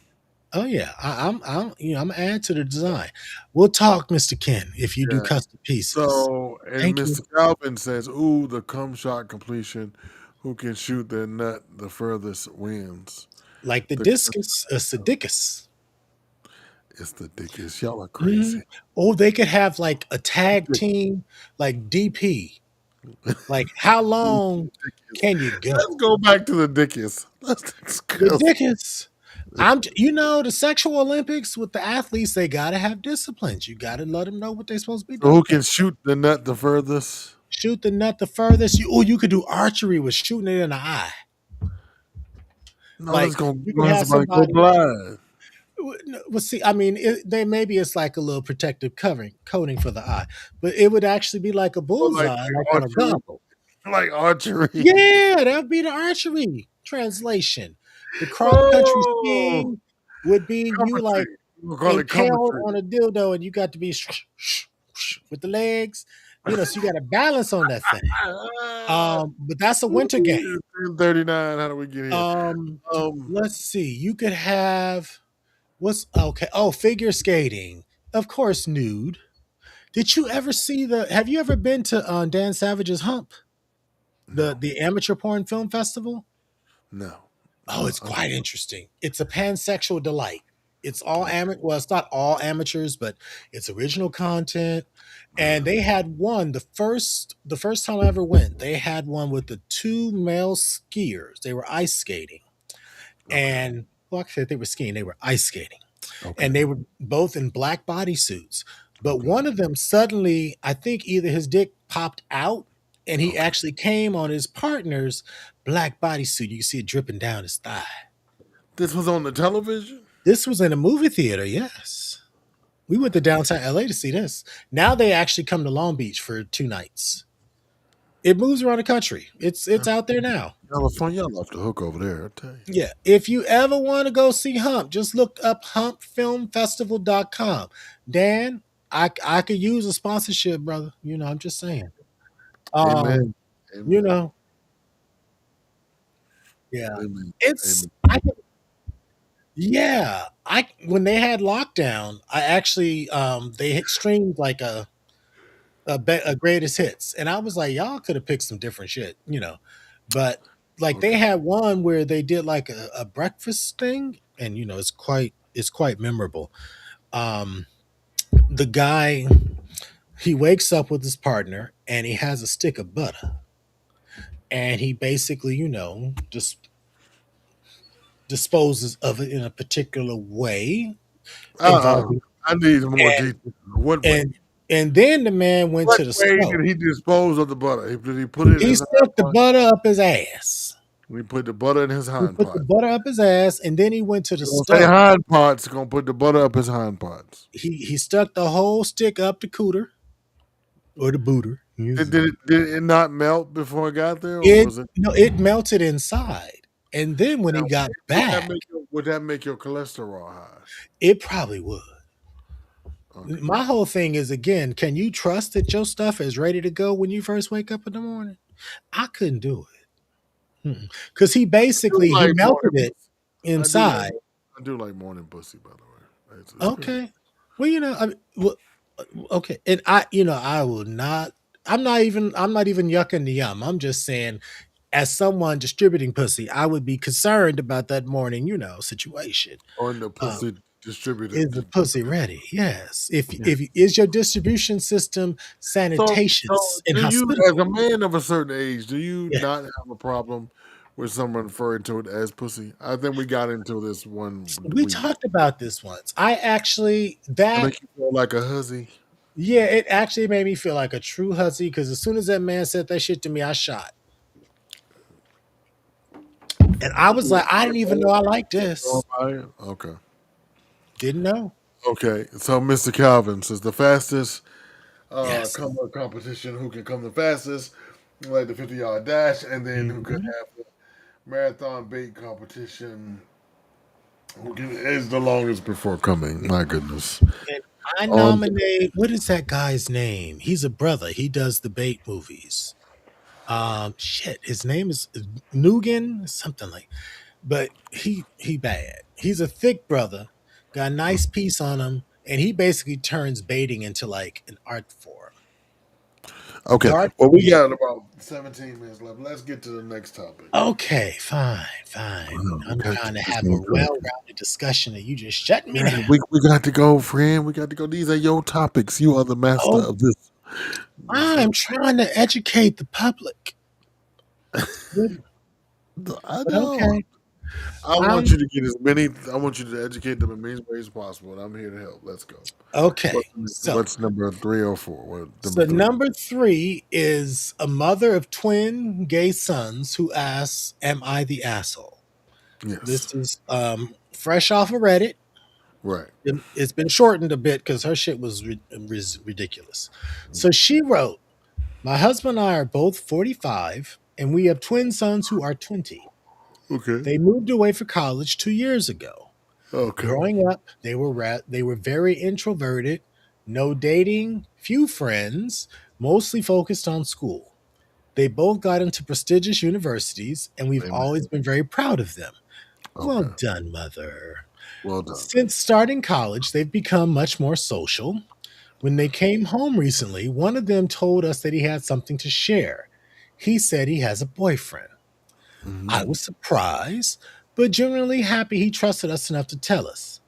Oh yeah, I'm gonna add to the design. We'll talk, Mister Ken, if you do Yeah. custom pieces. So and Thank you. Mr. Calvin says, "Ooh, the cum shot completion. Who can shoot their nut the furthest wins." Like the The discus, a sadicus. It's the dickest. Y'all are Mhm. crazy. Or they could have like a tag Dick- team, like DP. Like, how long Dickest. can you Let's go? go back to the dickest. Let's The discuss. Dickens. The sexual Olympics with the athletes, they got to have disciplines. You got to let them know what they're supposed to be So who doing. can shoot the nut the furthest? Shoot the nut the furthest. You could do archery with shooting it in the eye. No, Like, that's gonna you could have have somebody go somebody. blind. Well, see, I mean, maybe it's like a little protective covering coating for the eye, but it would actually be like a Or like bullseye, like on a archery. goggle. Like archery. Yeah, that would be the archery translation. The cross country Oh, skiing would be you like commentary. We'll call it impaled commentary. on a dildo, and you got to be with the legs, so you got to balance on that thing. Ah, But that's a winter game. 10:39. How do we get here? Um, Um, let's see. You could have what's okay. Oh, figure skating, of course, nude. Did you ever see the? Have you ever been to Dan Savage's Hump, the no, the amateur porn film festival? no. Oh, it's quite interesting. It's a pansexual delight. It's all amateur. Well, it's not all amateurs, but it's original content. And they had one the first time I ever went. They had one with the two male skiers. They were ice skating, Okay, and well, actually, they were skiing. They were ice skating, okay, and they were both in black bodysuits. But okay, one of them suddenly, I think, either his dick popped out, and he okay. actually came on his partner's black bodysuit. You can see it dripping down his thigh. This was on the television. This was in a movie theater, yes. We went to downtown LA to see this. Now they actually come to Long Beach for 2 nights. It moves around the country. It's out there now. California, y'all off the hook over there. I tell you. Yeah. If you ever want to go see Hump, just look up humpfilmfestival.com. Dan, I could use a sponsorship, brother. I'm just saying. Um, Amen. you Amen. know, yeah. Amen. It's Amen. I yeah. I when they had lockdown, I actually they had streamed like a greatest hits, and I was like, y'all could have picked some different shit. But like they Okay. had one where they did like a breakfast thing, and it's quite memorable. Um, the guy he wakes up with his partner, and he has a stick of butter, and he basically just disposes of it in a particular way Uh-uh. involving I need more and detail. What way? and and then the man went What to the way stove. did he dispose of the butter? Did he put it in He his stuck the eye? butter up his ass. We put the butter in his He hind put the part. butter up his ass, and then he went to the You don't say stuck. hind parts. Gonna put the butter up his hind parts. He stuck the whole stick up the cooter or the booter. Did it not melt before it got there, or It was it? no, it melted inside, and then when he Now, got would that back, make your cholesterol high? it probably would. Okay. My whole thing is again, can you trust that your stuff is ready to go when you first wake up in the morning? I couldn't do it because he I do basically he like morning melted it pussy. I do like inside. I do like morning pussy. By the way, it's good. Okay, well, I mean, well, okay, and I will not. I'm not even yucking the yum. I'm just saying, as someone distributing pussy, I would be concerned about that morning, situation. On the Uh, pussy distributor. is the pussy ready? Yes. If Yeah. if is your distribution system So sanitatious and do you, as a hospitable? man of a certain age, do you Yeah. not have a problem with someone referring to it as pussy? I think we got into this one We week. talked about this once. I actually It that make you feel like a hussy. yeah, it actually made me feel like a true hussy because as soon as that man said that shit to me, I shot. And I was like, I didn't even know I liked this. Okay. Didn't know. Okay. So Mr. Calvin says the fastest Yes. come competition, who can come the fastest, like the 50-yard dash, and then who could Mhm. have the marathon bait competition, who is the longest before coming. My goodness. And I On nominate what is that guy's name? He's a brother. He does the bait movies. Shit, his name is Nugan, something like. But he bad. He's a thick brother, got a nice piece on him, and he basically turns baiting into like an art form. The Okay. art, Well, we yeah. got about 17 minutes left. Let's get to the next topic. Okay, fine, fine. We I'm got to trying to get this have a thing going. well-rounded discussion, and you just shutting me Yeah, down. we got to go, friend. We got to go. These are your topics. You are the master Oh, of this. I'm trying to educate the public. But I know. okay. I want I'm you to get as many. I want you to educate them in many ways possible, and I'm here to help. Let's go. okay. What's number 3 or 4? What number So three? number three is a mother of twin gay sons who asks, "Am I the asshole?" This Yes. is fresh off of Reddit. Right. It's been shortened a bit because her shit was ridiculous. So she wrote, "My husband and I are both 45, and we have twin sons who are 20. Okay. They moved away for college 2 years ago. Okay. Growing up, they were very introverted, no dating, few friends, mostly focused on school. They both got into prestigious universities, and we've Amen. always been very proud of them. Well Okay. done, mother." Well done. Since starting college, they've become much more social. When they came home recently, one of them told us that he had something to share. He said he has a boyfriend. I Hmm. was surprised, but genuinely happy he trusted us enough to tell us.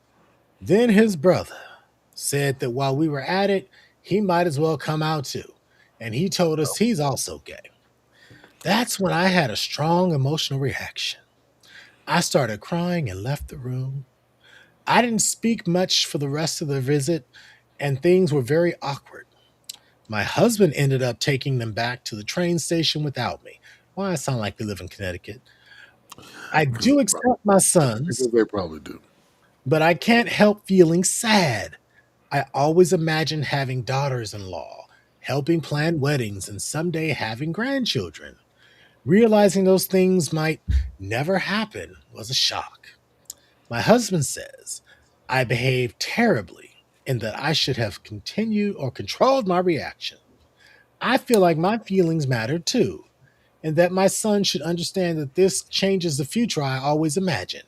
Then his brother said that while we were at it, he might as well come out too. And he told us he's also gay. That's when I had a strong emotional reaction. I started crying and left the room. I didn't speak much for the rest of the visit, and things were very awkward. My husband ended up taking them back to the train station without me. Why I sound like we live in Connecticut? I Because do accept my sons, they probably do. but I can't help feeling sad. I always imagined having daughters in law, helping plan weddings, and someday having grandchildren. Realizing those things might never happen was a shock. My husband says I behaved terribly and that I should have continued or controlled my reaction. I feel like my feelings matter too, and that my son should understand that this changes the future I always imagined.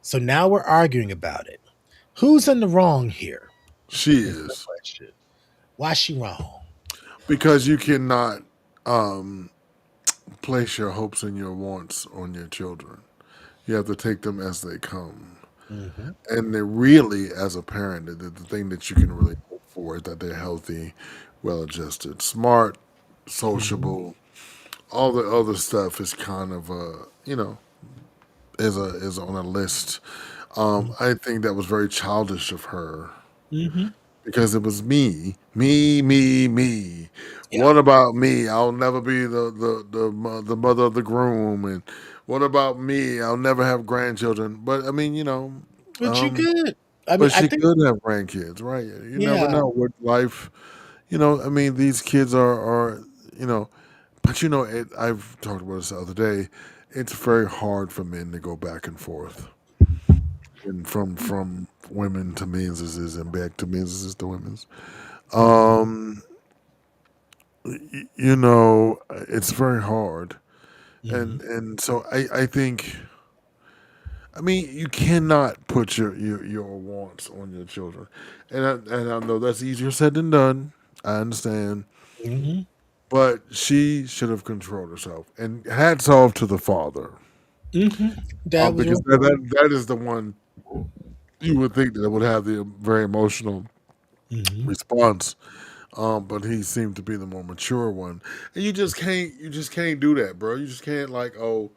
So now we're arguing about it. Who's in the wrong here? She Is the is, question. Why is she wrong? because you cannot um, place your hopes and your wants on your children. You have to take them as they come. Hmm. And they really, as a parent, the thing that you can really hope for is that they're healthy, well adjusted, smart, Hmm. sociable. All the other stuff is kind of is on a list. I think that was very childish of her Hmm. because it was me. Yeah. What about me? I'll never be the mother of the groom, and What about me? I'll never have grandchildren, but I mean, But you um, could. I mean, but I she think, could have grandkids, right? You never yeah. know what life. I mean, these kids are you know, but I've talked about this the other day. It's very hard for men to go back and forth, and from women to men's and back to men's to women's. Um, it's very hard, Hmm. and so I think. I mean, you cannot put your wants on your children, and I know that's easier said than done. I understand, Hmm. but she should have controlled herself. And hats off to the father, Hmm. Dad was because real cool. that is the one you would think that would have the very emotional Hmm. response. But he seemed to be the more mature one, and you just can't do that, bro. You just can't like, oh,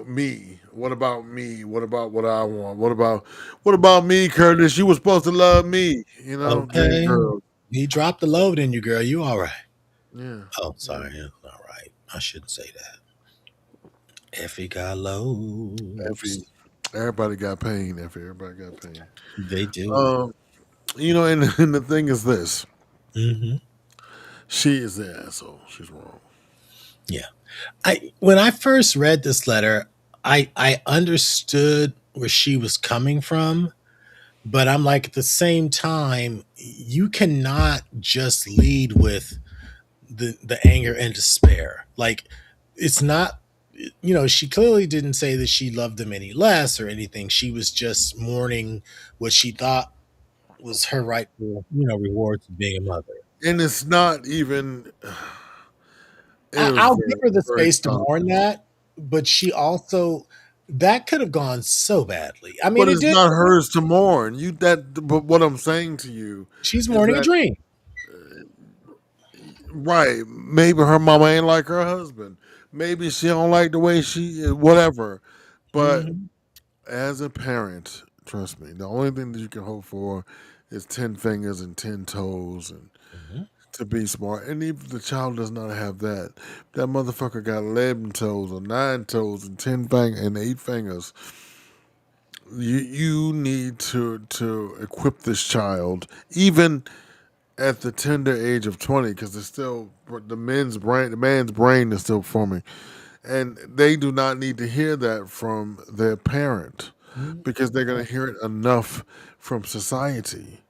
me. What about me? What about what I want? What about me, Curtis? You were supposed to love me. Then Okay. girl, He dropped the load in you, girl. You all right? yeah, Oh, yeah. sorry. It's all right. I shouldn't say that. Effie got loads. Effie, everybody got pain. Everybody got pain. They do. Um, and the thing is this: Hmm. she is the asshole. She's wrong. Yeah. I when I first read this letter, I understood where she was coming from, but I'm like, at the same time, you cannot just lead with the anger and despair. Like, it's not, she clearly didn't say that she loved him any less or anything. She was just mourning what she thought was her rightful, reward for being a mother. And it's not even. It was I'll give very, her the very space to mourn toxic. that, but she also, that could have gone so badly. I mean, But it it's did. not hers to mourn. But what I'm saying to you She's is mourning a that dream. right. Maybe her mama ain't like her husband. Maybe she don't like the way she whatever. But Hmm. as a parent, trust me, the only thing that you can hope for is 10 fingers and 10 toes and Hmm. to be smart. And if the child does not have that, that motherfucker got 11 toes or 9 toes and 10 fingers and 8 fingers. You need to equip this child even at the tender age of 20 because it's still the man's brain is still forming, and they do not need to hear that from their parent because they're going to hear it enough from society.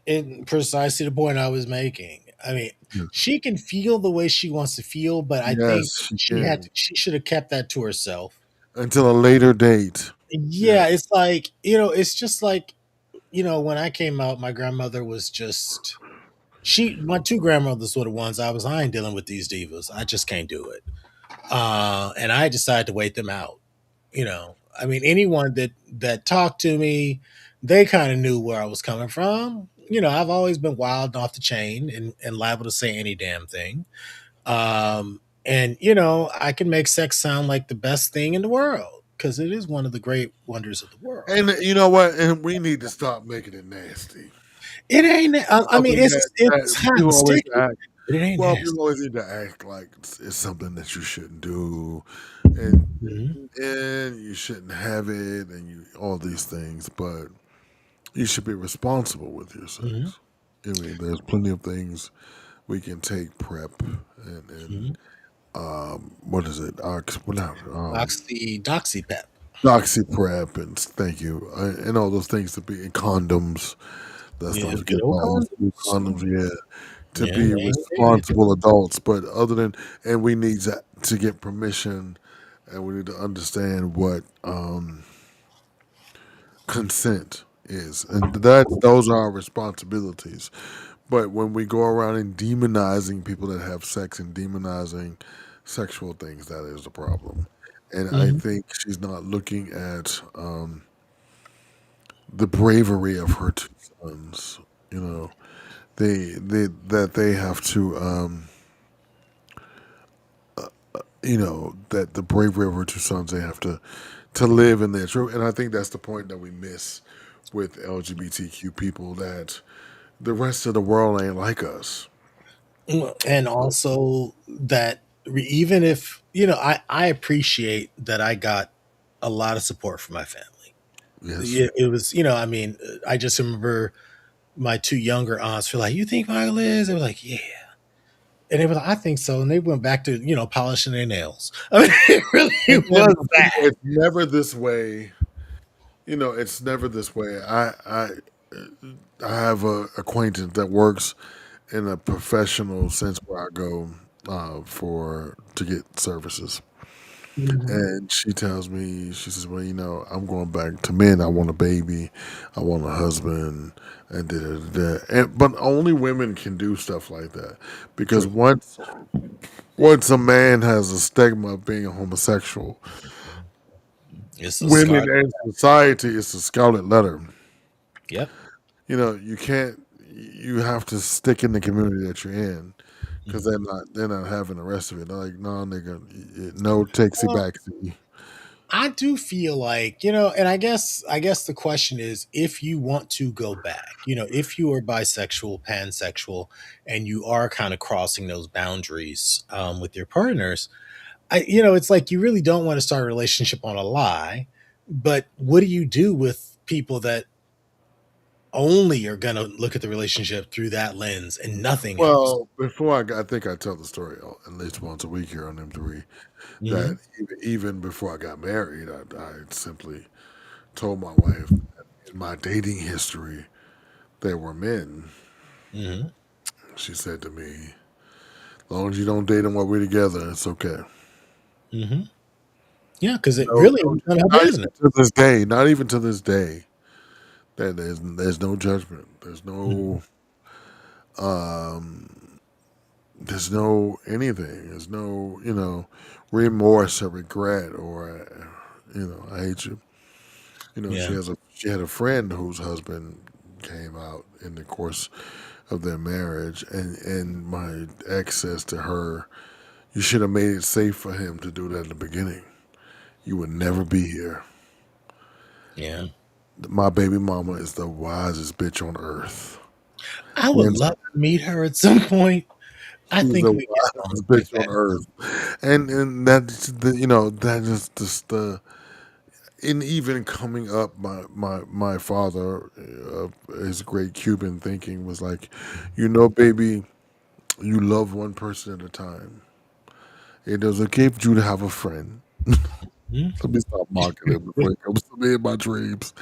And precisely the point I was making. I mean, Yeah. she can feel the way she wants to feel, but I think Yes, she can she should have kept that to herself. until a later date. Yeah. Yeah, it's like, it's just like, when I came out, my grandmother was just, my two grandmothers were the ones I ain't dealing with these divas. I just can't do it. And I decided to wait them out. I mean, anyone that talked to me, they kind of knew where I was coming from. I've always been wild and off the chain and liable to say any damn thing. And I can make sex sound like the best thing in the world because it is one of the great wonders of the world. And you know what? And we need to stop making it nasty. It ain't. I mean, Something that it's hot people and always sticky, act. but it ain't Well, nasty. people always need to act like it's something that you shouldn't do, and Mhm. you shouldn't have it, and you all these things. But you should be responsible with your Mhm. sex. I mean, there's plenty of things we can take prep and Mhm. what is it? Well, not, Doxy pep. doxy prep and thank you and all those things to be and condoms. Let's Yeah, not good forget old about those two condoms. condoms. Yeah, to Yeah, be they ain't bad. responsible adults. But other than, and we need to get permission, and we need to understand what consent is, and those are our responsibilities. But when we go around and demonizing people that have sex and demonizing sexual things, that is the problem. And I Mhm. think she's not looking at the bravery of her two sons. You know, they have to that the bravery of her two sons they have to live in their truth, and I think that's the point that we miss with LGBTQ people, that the rest of the world ain't like us. And also that. even if I appreciate that I got a lot of support from my family. Yes. It was, I mean, I just remember my two younger aunts were like, "You think Michael is?" They were like, "Yeah," and they were like, "I think so," and they went back to polishing their nails. I mean, it really And was that. it's never this way. It's never this way. I have a acquaintance that works in a professional sense where I go for to get services. Mhm. And she tells me, she says, "Well, I'm going back to men. I want a baby, I want a husband, and da da da." And but only women can do stuff like that because True. once a man has a stigma of being a homosexual, It's a women scar. and society, it's a scarlet letter. Yep. You can't. You have to stick in the community that you're in because Mhm. they're not having the rest of it. They're like, no, nigga, no takesy Well, backsy. I do feel like, and I guess the question is if you want to go back, if you are bisexual, pansexual, and you are kind of crossing those boundaries with your partners, it's like you really don't want to start a relationship on a lie, but what do you do with people that only are going to look at the relationship through that lens and nothing else? Well, I think I tell the story at least once a week here on M3 Hmm. that even before I got married, I simply told my wife in my dating history there were men. Hmm. She said to me, "As long as you don't date them while we're together, it's okay." Hmm. Yeah, because it No, really no, was none of her not business. even to this day. Not even to this day. That there's no judgment. Mhm. Um, there's no anything. There's no remorse or regret or I hate you. Yeah. She had a friend whose husband came out in the course of their marriage, and my ex says to her, "You should have made it safe for him to do that in the beginning. You would never be here." Yeah. My baby mama is the wisest bitch on earth. I would Hands love to meet her at some point. I She's think the we get along wisest pretty bitch on fast. earth, and that's that is just the in even coming up, my father, his great Cuban thinking was like, baby, you love one person at a time. It is okay for you to have a friend. Mhm. Let me stop mocking him before he comes to me in my dreams.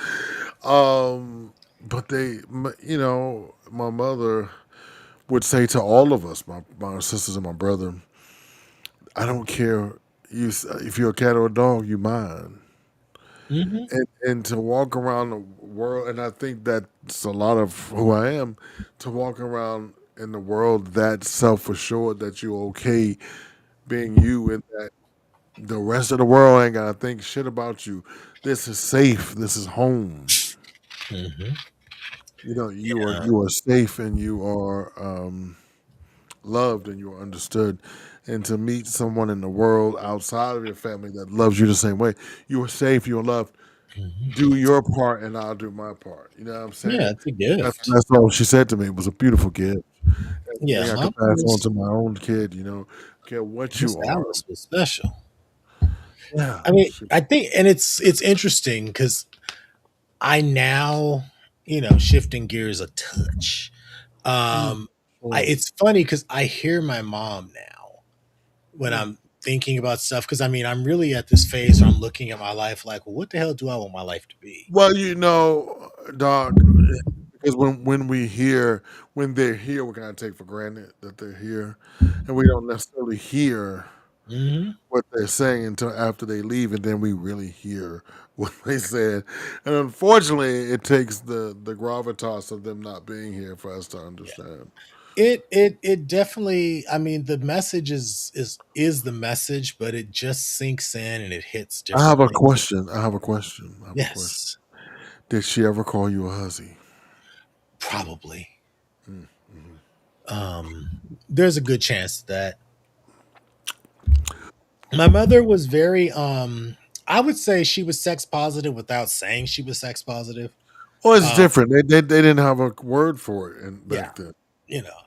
But my mother would say to all of us, my sisters and my brother, I don't care if you're a cat or a dog, you mine. Mhm. And to walk around the world, and I think that's a lot of who I am, to walk around in the world that self assured that you're okay being you, and that the rest of the world ain't gonna think shit about you. This is safe. This is home. Mhm. You are safe, and you are loved, and you are understood. And to meet someone in the world outside of your family that loves you the same way, you are safe. You are loved. Mhm. Do your part and I'll do my part. You know what I'm Yeah, saying? it's a gift. That's all she said to me. It was a beautiful gift. That's Yeah, something I mine could pass on was to my own kid, care what Miss you are. Alice was special. Yeah. I mean, I think, and it's interesting because I now, shifting gears a touch. Mm, Um, sure. it's funny because I hear my mom now when Mm. I'm thinking about stuff. Because I mean, I'm really at this phase where I'm looking at my life like, well, what the hell do I want my life to be? Well, Doc, because when they're here, we're gonna take for granted that they're here, and we don't necessarily hear Hmm. what they're saying until after they leave, and then we really hear what they said. And unfortunately, it takes the gravitas of them not being here for us to understand. It definitely. I mean, the message is the message, but it just sinks in and it hits I have a differently. question. I have a question. I have a question. Yes, Did she ever call you a hussy? probably. Mm-hmm. There's a good chance that my mother was very. I would say she was sex positive without saying she was sex positive. Well, it's Um, different. They didn't have a word for it yeah, back then.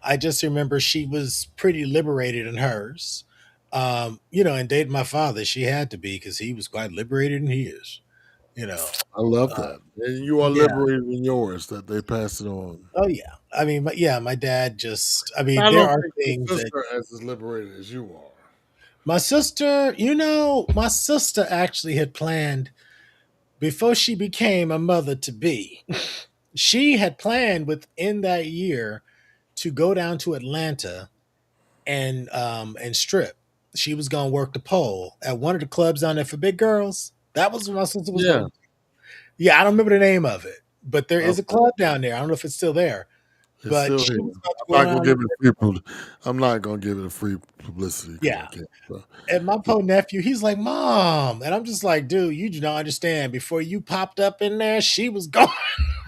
I just remember she was pretty liberated in hers. And dating my father, she had to be because he was quite liberated, and he is. You know, I love uh, that. And you are yeah. liberated in yours that they pass it on. Oh yeah. I mean, yeah, my dad just. I mean, I there don't are think your things that sister as liberated as you are. my sister. My sister actually had planned before she became a mother to be. She had planned within that year to go down to Atlanta and strip. She was gonna work the pole at one of the clubs down there for big girls. That was what my sister was Yeah. gonna. Yeah, I don't remember the name of it, but there is a Okay. club down there. I don't know if it's still there, It's but still she here. was about to I'm go not gonna down. give it a free. I'm not gonna give it a free publicity because Yeah, I can't. So, and my yeah. poor nephew, he's like, "Mom," and I'm just like, "Dude, you do not understand. Before you popped up in there, she was gone.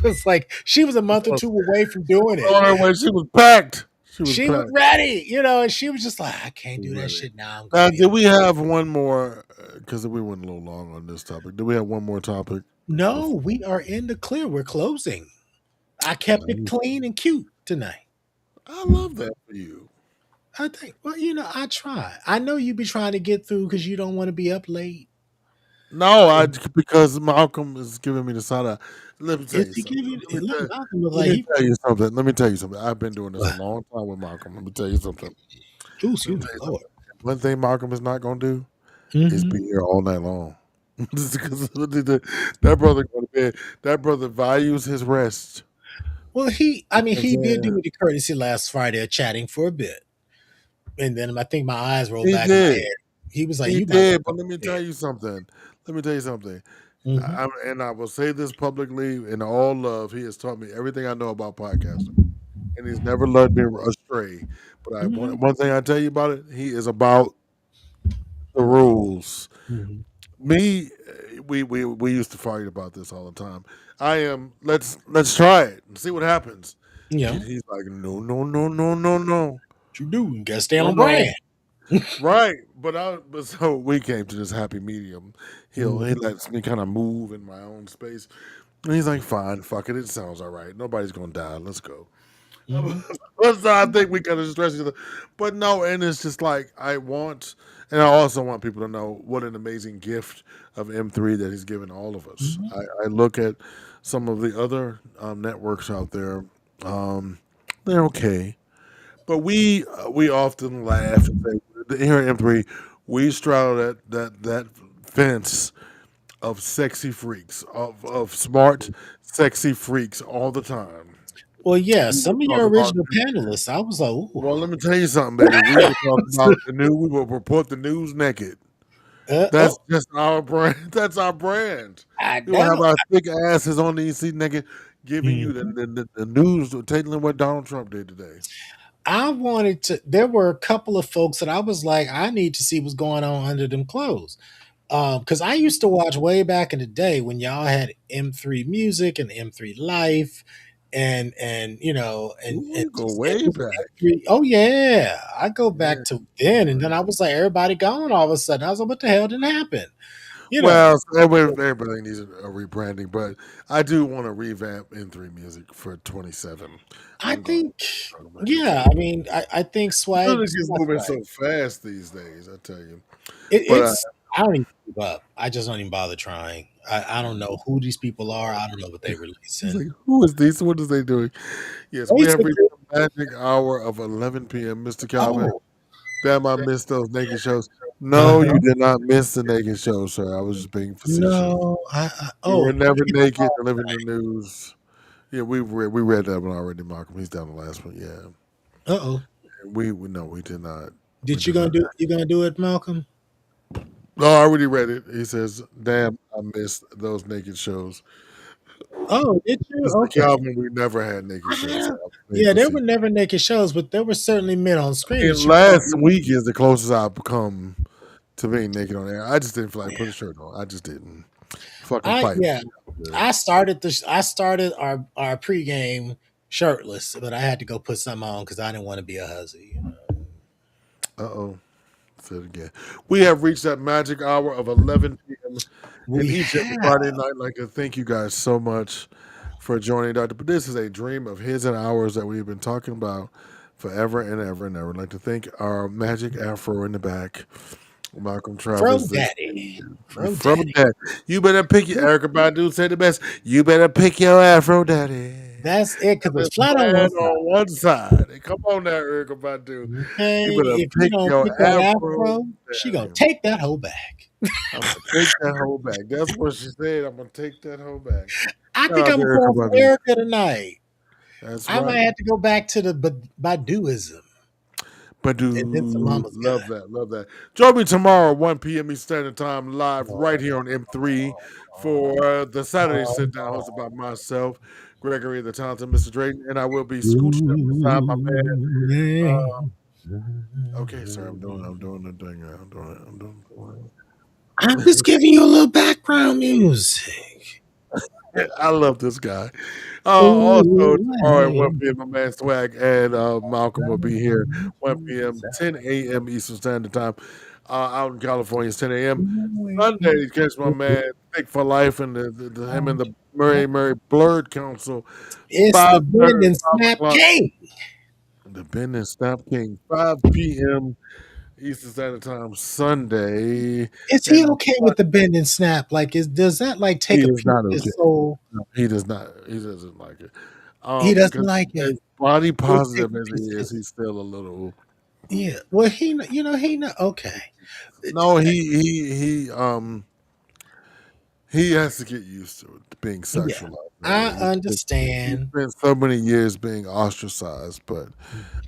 It's like she was a month or Oh, two away from doing it. oh, wait, she was packed. She was She was packed. ready, and she was just like, I She can't was do that ready. shit now. I'm gonna Now, be did a we have one more? Because we went a little long on this topic. Did we have one more topic? No, Before? we are in the clear. We're closing. I kept it Well, clean and cute tonight. I love that for you. I think, well, I try. I know you be trying to get through because you don't want to be up late. No, I And because Malcolm is giving me the side eye. Let me tell is you he something. giving? Let me Look, tell, Malcolm look let like me he. tell you something. Let me tell you something. I've been doing this a long time with Malcolm. Let me tell you something. Oh, Let me excuse me, tell you Lord. something. One thing Malcolm is not gonna do is Hmm. be here all night long. Because that brother go to bed. That brother values his rest. Well, You I mean, know what I'm he did do saying? me the courtesy last Friday of chatting for a bit, and then I think my eyes rolled He back in my did. head. He was like, He "You might want did. to go But let me to bed." tell you something. Let me tell you something. Hmm. And I will say this publicly in all love. He has taught me everything I know about podcasting, and he's never led me astray. But Hmm. one thing I tell you about it, he is about the rules. Hmm. Me, we used to fight about this all the time. I am let's try it and see what happens. Yeah, And he's like, no, no, no, no, no, no, what you do? You gotta stay no, on brand. no. Right, but so we came to this happy medium. He Hmm. lets me kind of move in my own space, and he's like, "Fine, fuck it, it sounds all right. Nobody's gonna die. Let's go." Hmm. So I think we kind of stress each other, but no, and it's just like I want, and I also want people to know what an amazing gift of M3 that he's given all of us. Hmm. I look at some of the other networks out there. Um, they're okay, but we often laugh and say here at M3 we straddle that fence of sexy freaks of smart sexy freaks all the time. Well, yeah, We will some of talk your about original panelists, I was like, ooh, well, let me tell you something, baby. We will talk about the news. We will report the news naked. That's oh, just our brand. That's our brand. I We will have know. our thick asses on these seat naked, giving you Mhm. the news, telling what Donald Trump did today. I wanted to. There were a couple of folks that I was like, I need to see what's going on under them clothes. Because I used to watch way back in the day when y'all had M3 Music and M3 Life, and Ooh, and you go just it way was back. M3. Oh yeah, I go Yeah, back to all then, and right. then I was like, everybody gone all of a sudden. I was like, what the hell didn't happen? You know, Well, so everybody needs a rebranding, but I do want to revamp N3 Music for 27. I I'm going think, to talk about that yeah, too. I mean, I think Music swag's is not moving swag. so fast these days, I tell you. But It's I don't even keep up. I just don't even bother trying. I don't know who these people are. I don't know what they it's releasing. like, who is this? What is they doing? Yes, we have reached Basically, the magic hour of 11 p.m., Mr. Calvin. oh, Damn, I missed those naked shows. No, you uh-huh. did not miss the naked show, sir. I was just being facetious. No, We were oh, never naked delivering the news. Yeah, we read that one already, Malcolm. He's down the last one. Yeah, uh-oh. we no, we did not. We Did did not. you gonna do it, Malcolm? No, I already read it. He says, "Damn, I missed those naked shows." Oh, did you? Mr. Okay. Calvin, we never had naked shows. Sir. I was being Yeah, there facetious. were never naked shows, but there were certainly men on screen that And you could last see. week is the closest I've come to being naked on air. I just didn't feel like putting a shirt on. I just didn't. Fucking I fight. yeah, Good. I started our pregame shirtless, but I had to go put something on because I didn't want to be a hussy. Uh oh. Said it again. We have reached that magic hour of 11 p.m. in We each every have. Friday night. I'd like to thank you guys so much for joining Dr. But this is a dream of his and ours that we've been talking about forever and ever and ever. I'd like to thank our magic afro in the back, Malcolm Fro Travis. Daddy. Fro From Daddy. that, you better pick your Erica Badu said the best. You better pick your afro, daddy. That's it, because If it's it's flat on one flat side. on one side, hey, come on now, Erica Badu. You Okay, better if you pick don't your pick that afro, afro, she gonna daddy. take that hoe back. I'm gonna take that whole back. That's what she said. I'm gonna take that whole back. I Shout think out I'm to gonna Erica fall for Badu. Erica tonight. That's I right. might have to go back to the Baduism But and then some dude, mama's love gun. that, love that. Join me tomorrow, 1 p.m. Eastern Standard Time, live right here on M3 for the Saturday sit down hosted by myself, Gregory, the talented Mr. Drayton, and I will be scooched up beside my man. Okay, sir, I'm doing the thing. I'm doing I'm just giving you a little background music. it. I love this guy. Also, tomorrow at 1 Ooh, p.m., my man Swag and Malcolm will be here, 1 p.m., 10 a.m. Eastern Standard Time. Out in California, it's 10 a.m. Sunday, catch my man Thick for Life and him and the Murray Blurred Council, it's the 5:30, Bend and 5 Snap o'clock. King. The Ben and Snap King, 5 p.m. Eastern Standard Time, Sunday. Is he And okay with the bend and snap? Like, does that like he take a is piece not of okay. his soul? No, he does not. He doesn't like it. He doesn't Because like it. as body It take positive a as he piece of is, his. he's still a little. Yeah. Well, he know. Okay. No, he has to get used to it, being Yeah, sexualized. I Really, he understand. spent so many years being ostracized, but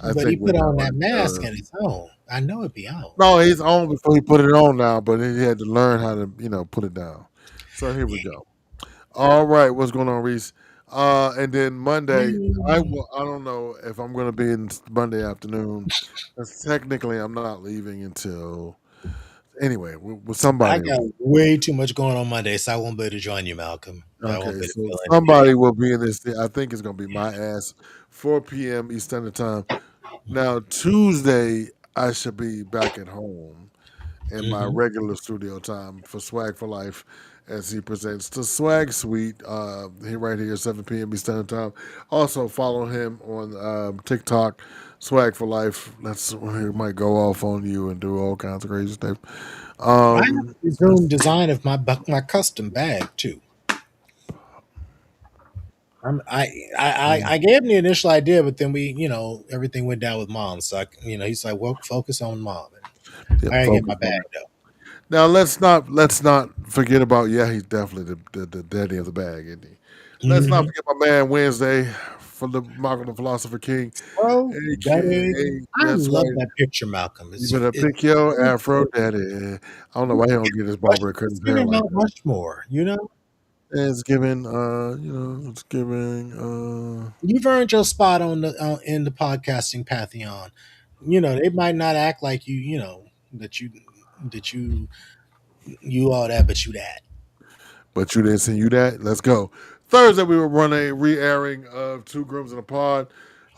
I But he think we're put on now that in the mask era. on his own. I know it be on. No, he's on before he put it on now, but he had to learn how to, put it down. So here we go. All right, what's going on, Reese? And then Monday, Mm, I don't know if I'm going to be in Monday afternoon. 'Cause technically, I'm not leaving until anyway with I somebody. got way too much going on Monday, so I won't be able to join you, Malcolm. I won't Okay, be able to so fill in for you. somebody will be in this. I think it's going to be my ass. 4 p.m. Eastern Standard Time. Now Tuesday, I should be back at home in my Hmm. regular studio time for Swag for Life as he presents the Swag Suite here right here 7 p.m. Eastern Time. Also follow him on TikTok, Swag for Life. That's where he might go off on you and do all kinds of crazy stuff. I have to Um, resume design of my custom bag too. I'm, I gave him the initial idea, but then everything went down with mom. So he's like, well, focus on mom. And yeah, I gotta get my focus bag on it. though. Now let's not forget about he's definitely the daddy of the bag, isn't he? Let's not Hmm. forget my man Wednesday for the Malcolm the Philosopher King, Bro, daddy, aka I that's love right. that picture, Malcolm. You It's better it's pick your so Afro good. daddy. I don't know why he don't get his barber and cut It's his hair giving like Mount that. Rushmore. It's giving it's giving You've earned your spot on the in the podcasting pantheon. They might not act like that you all that, but you that. but you didn't send you that. Let's go. Thursday we will run a re-airing of Two Grooms in a Pod.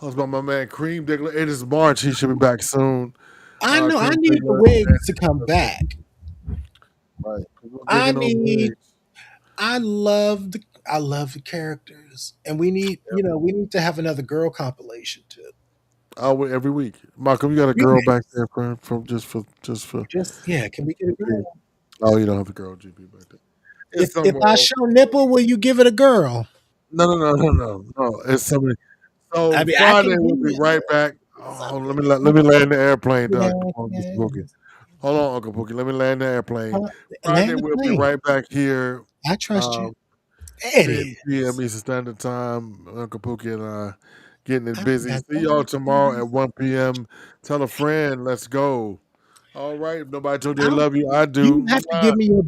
Hosted by my man Cream Diggler. It is March. He should be back soon. I know. I Cream need the Diggler. wigs to come back. Right. People I digging those need. wigs. I love the characters, and we need to have another girl compilation too. Every week. Malcolm, you got a girl back Remakes. there from just for Just yeah. Can we get a GP. girl? Oh, you don't have a girl GP back there. It's If somewhere I else. show nipple, will you give it a girl? No. It's somebody. I So mean, I Friday can we'll do be it. right back. Oh, hold on, let me land the airplane, Mr. Boogie. Yes. Hold on, Uncle Boogie. Let me land the airplane. Friday Land the we'll be plane. right back here. I trust you. Um, It 10 p.m. is. Eastern Standard Time. Uncle Pookie and I getting it I busy. got See y'all that. tomorrow at 1 p.m. Tell a friend. Let's go. All right. If nobody told you they I'll, love you, I you do. have to Mwah. give me your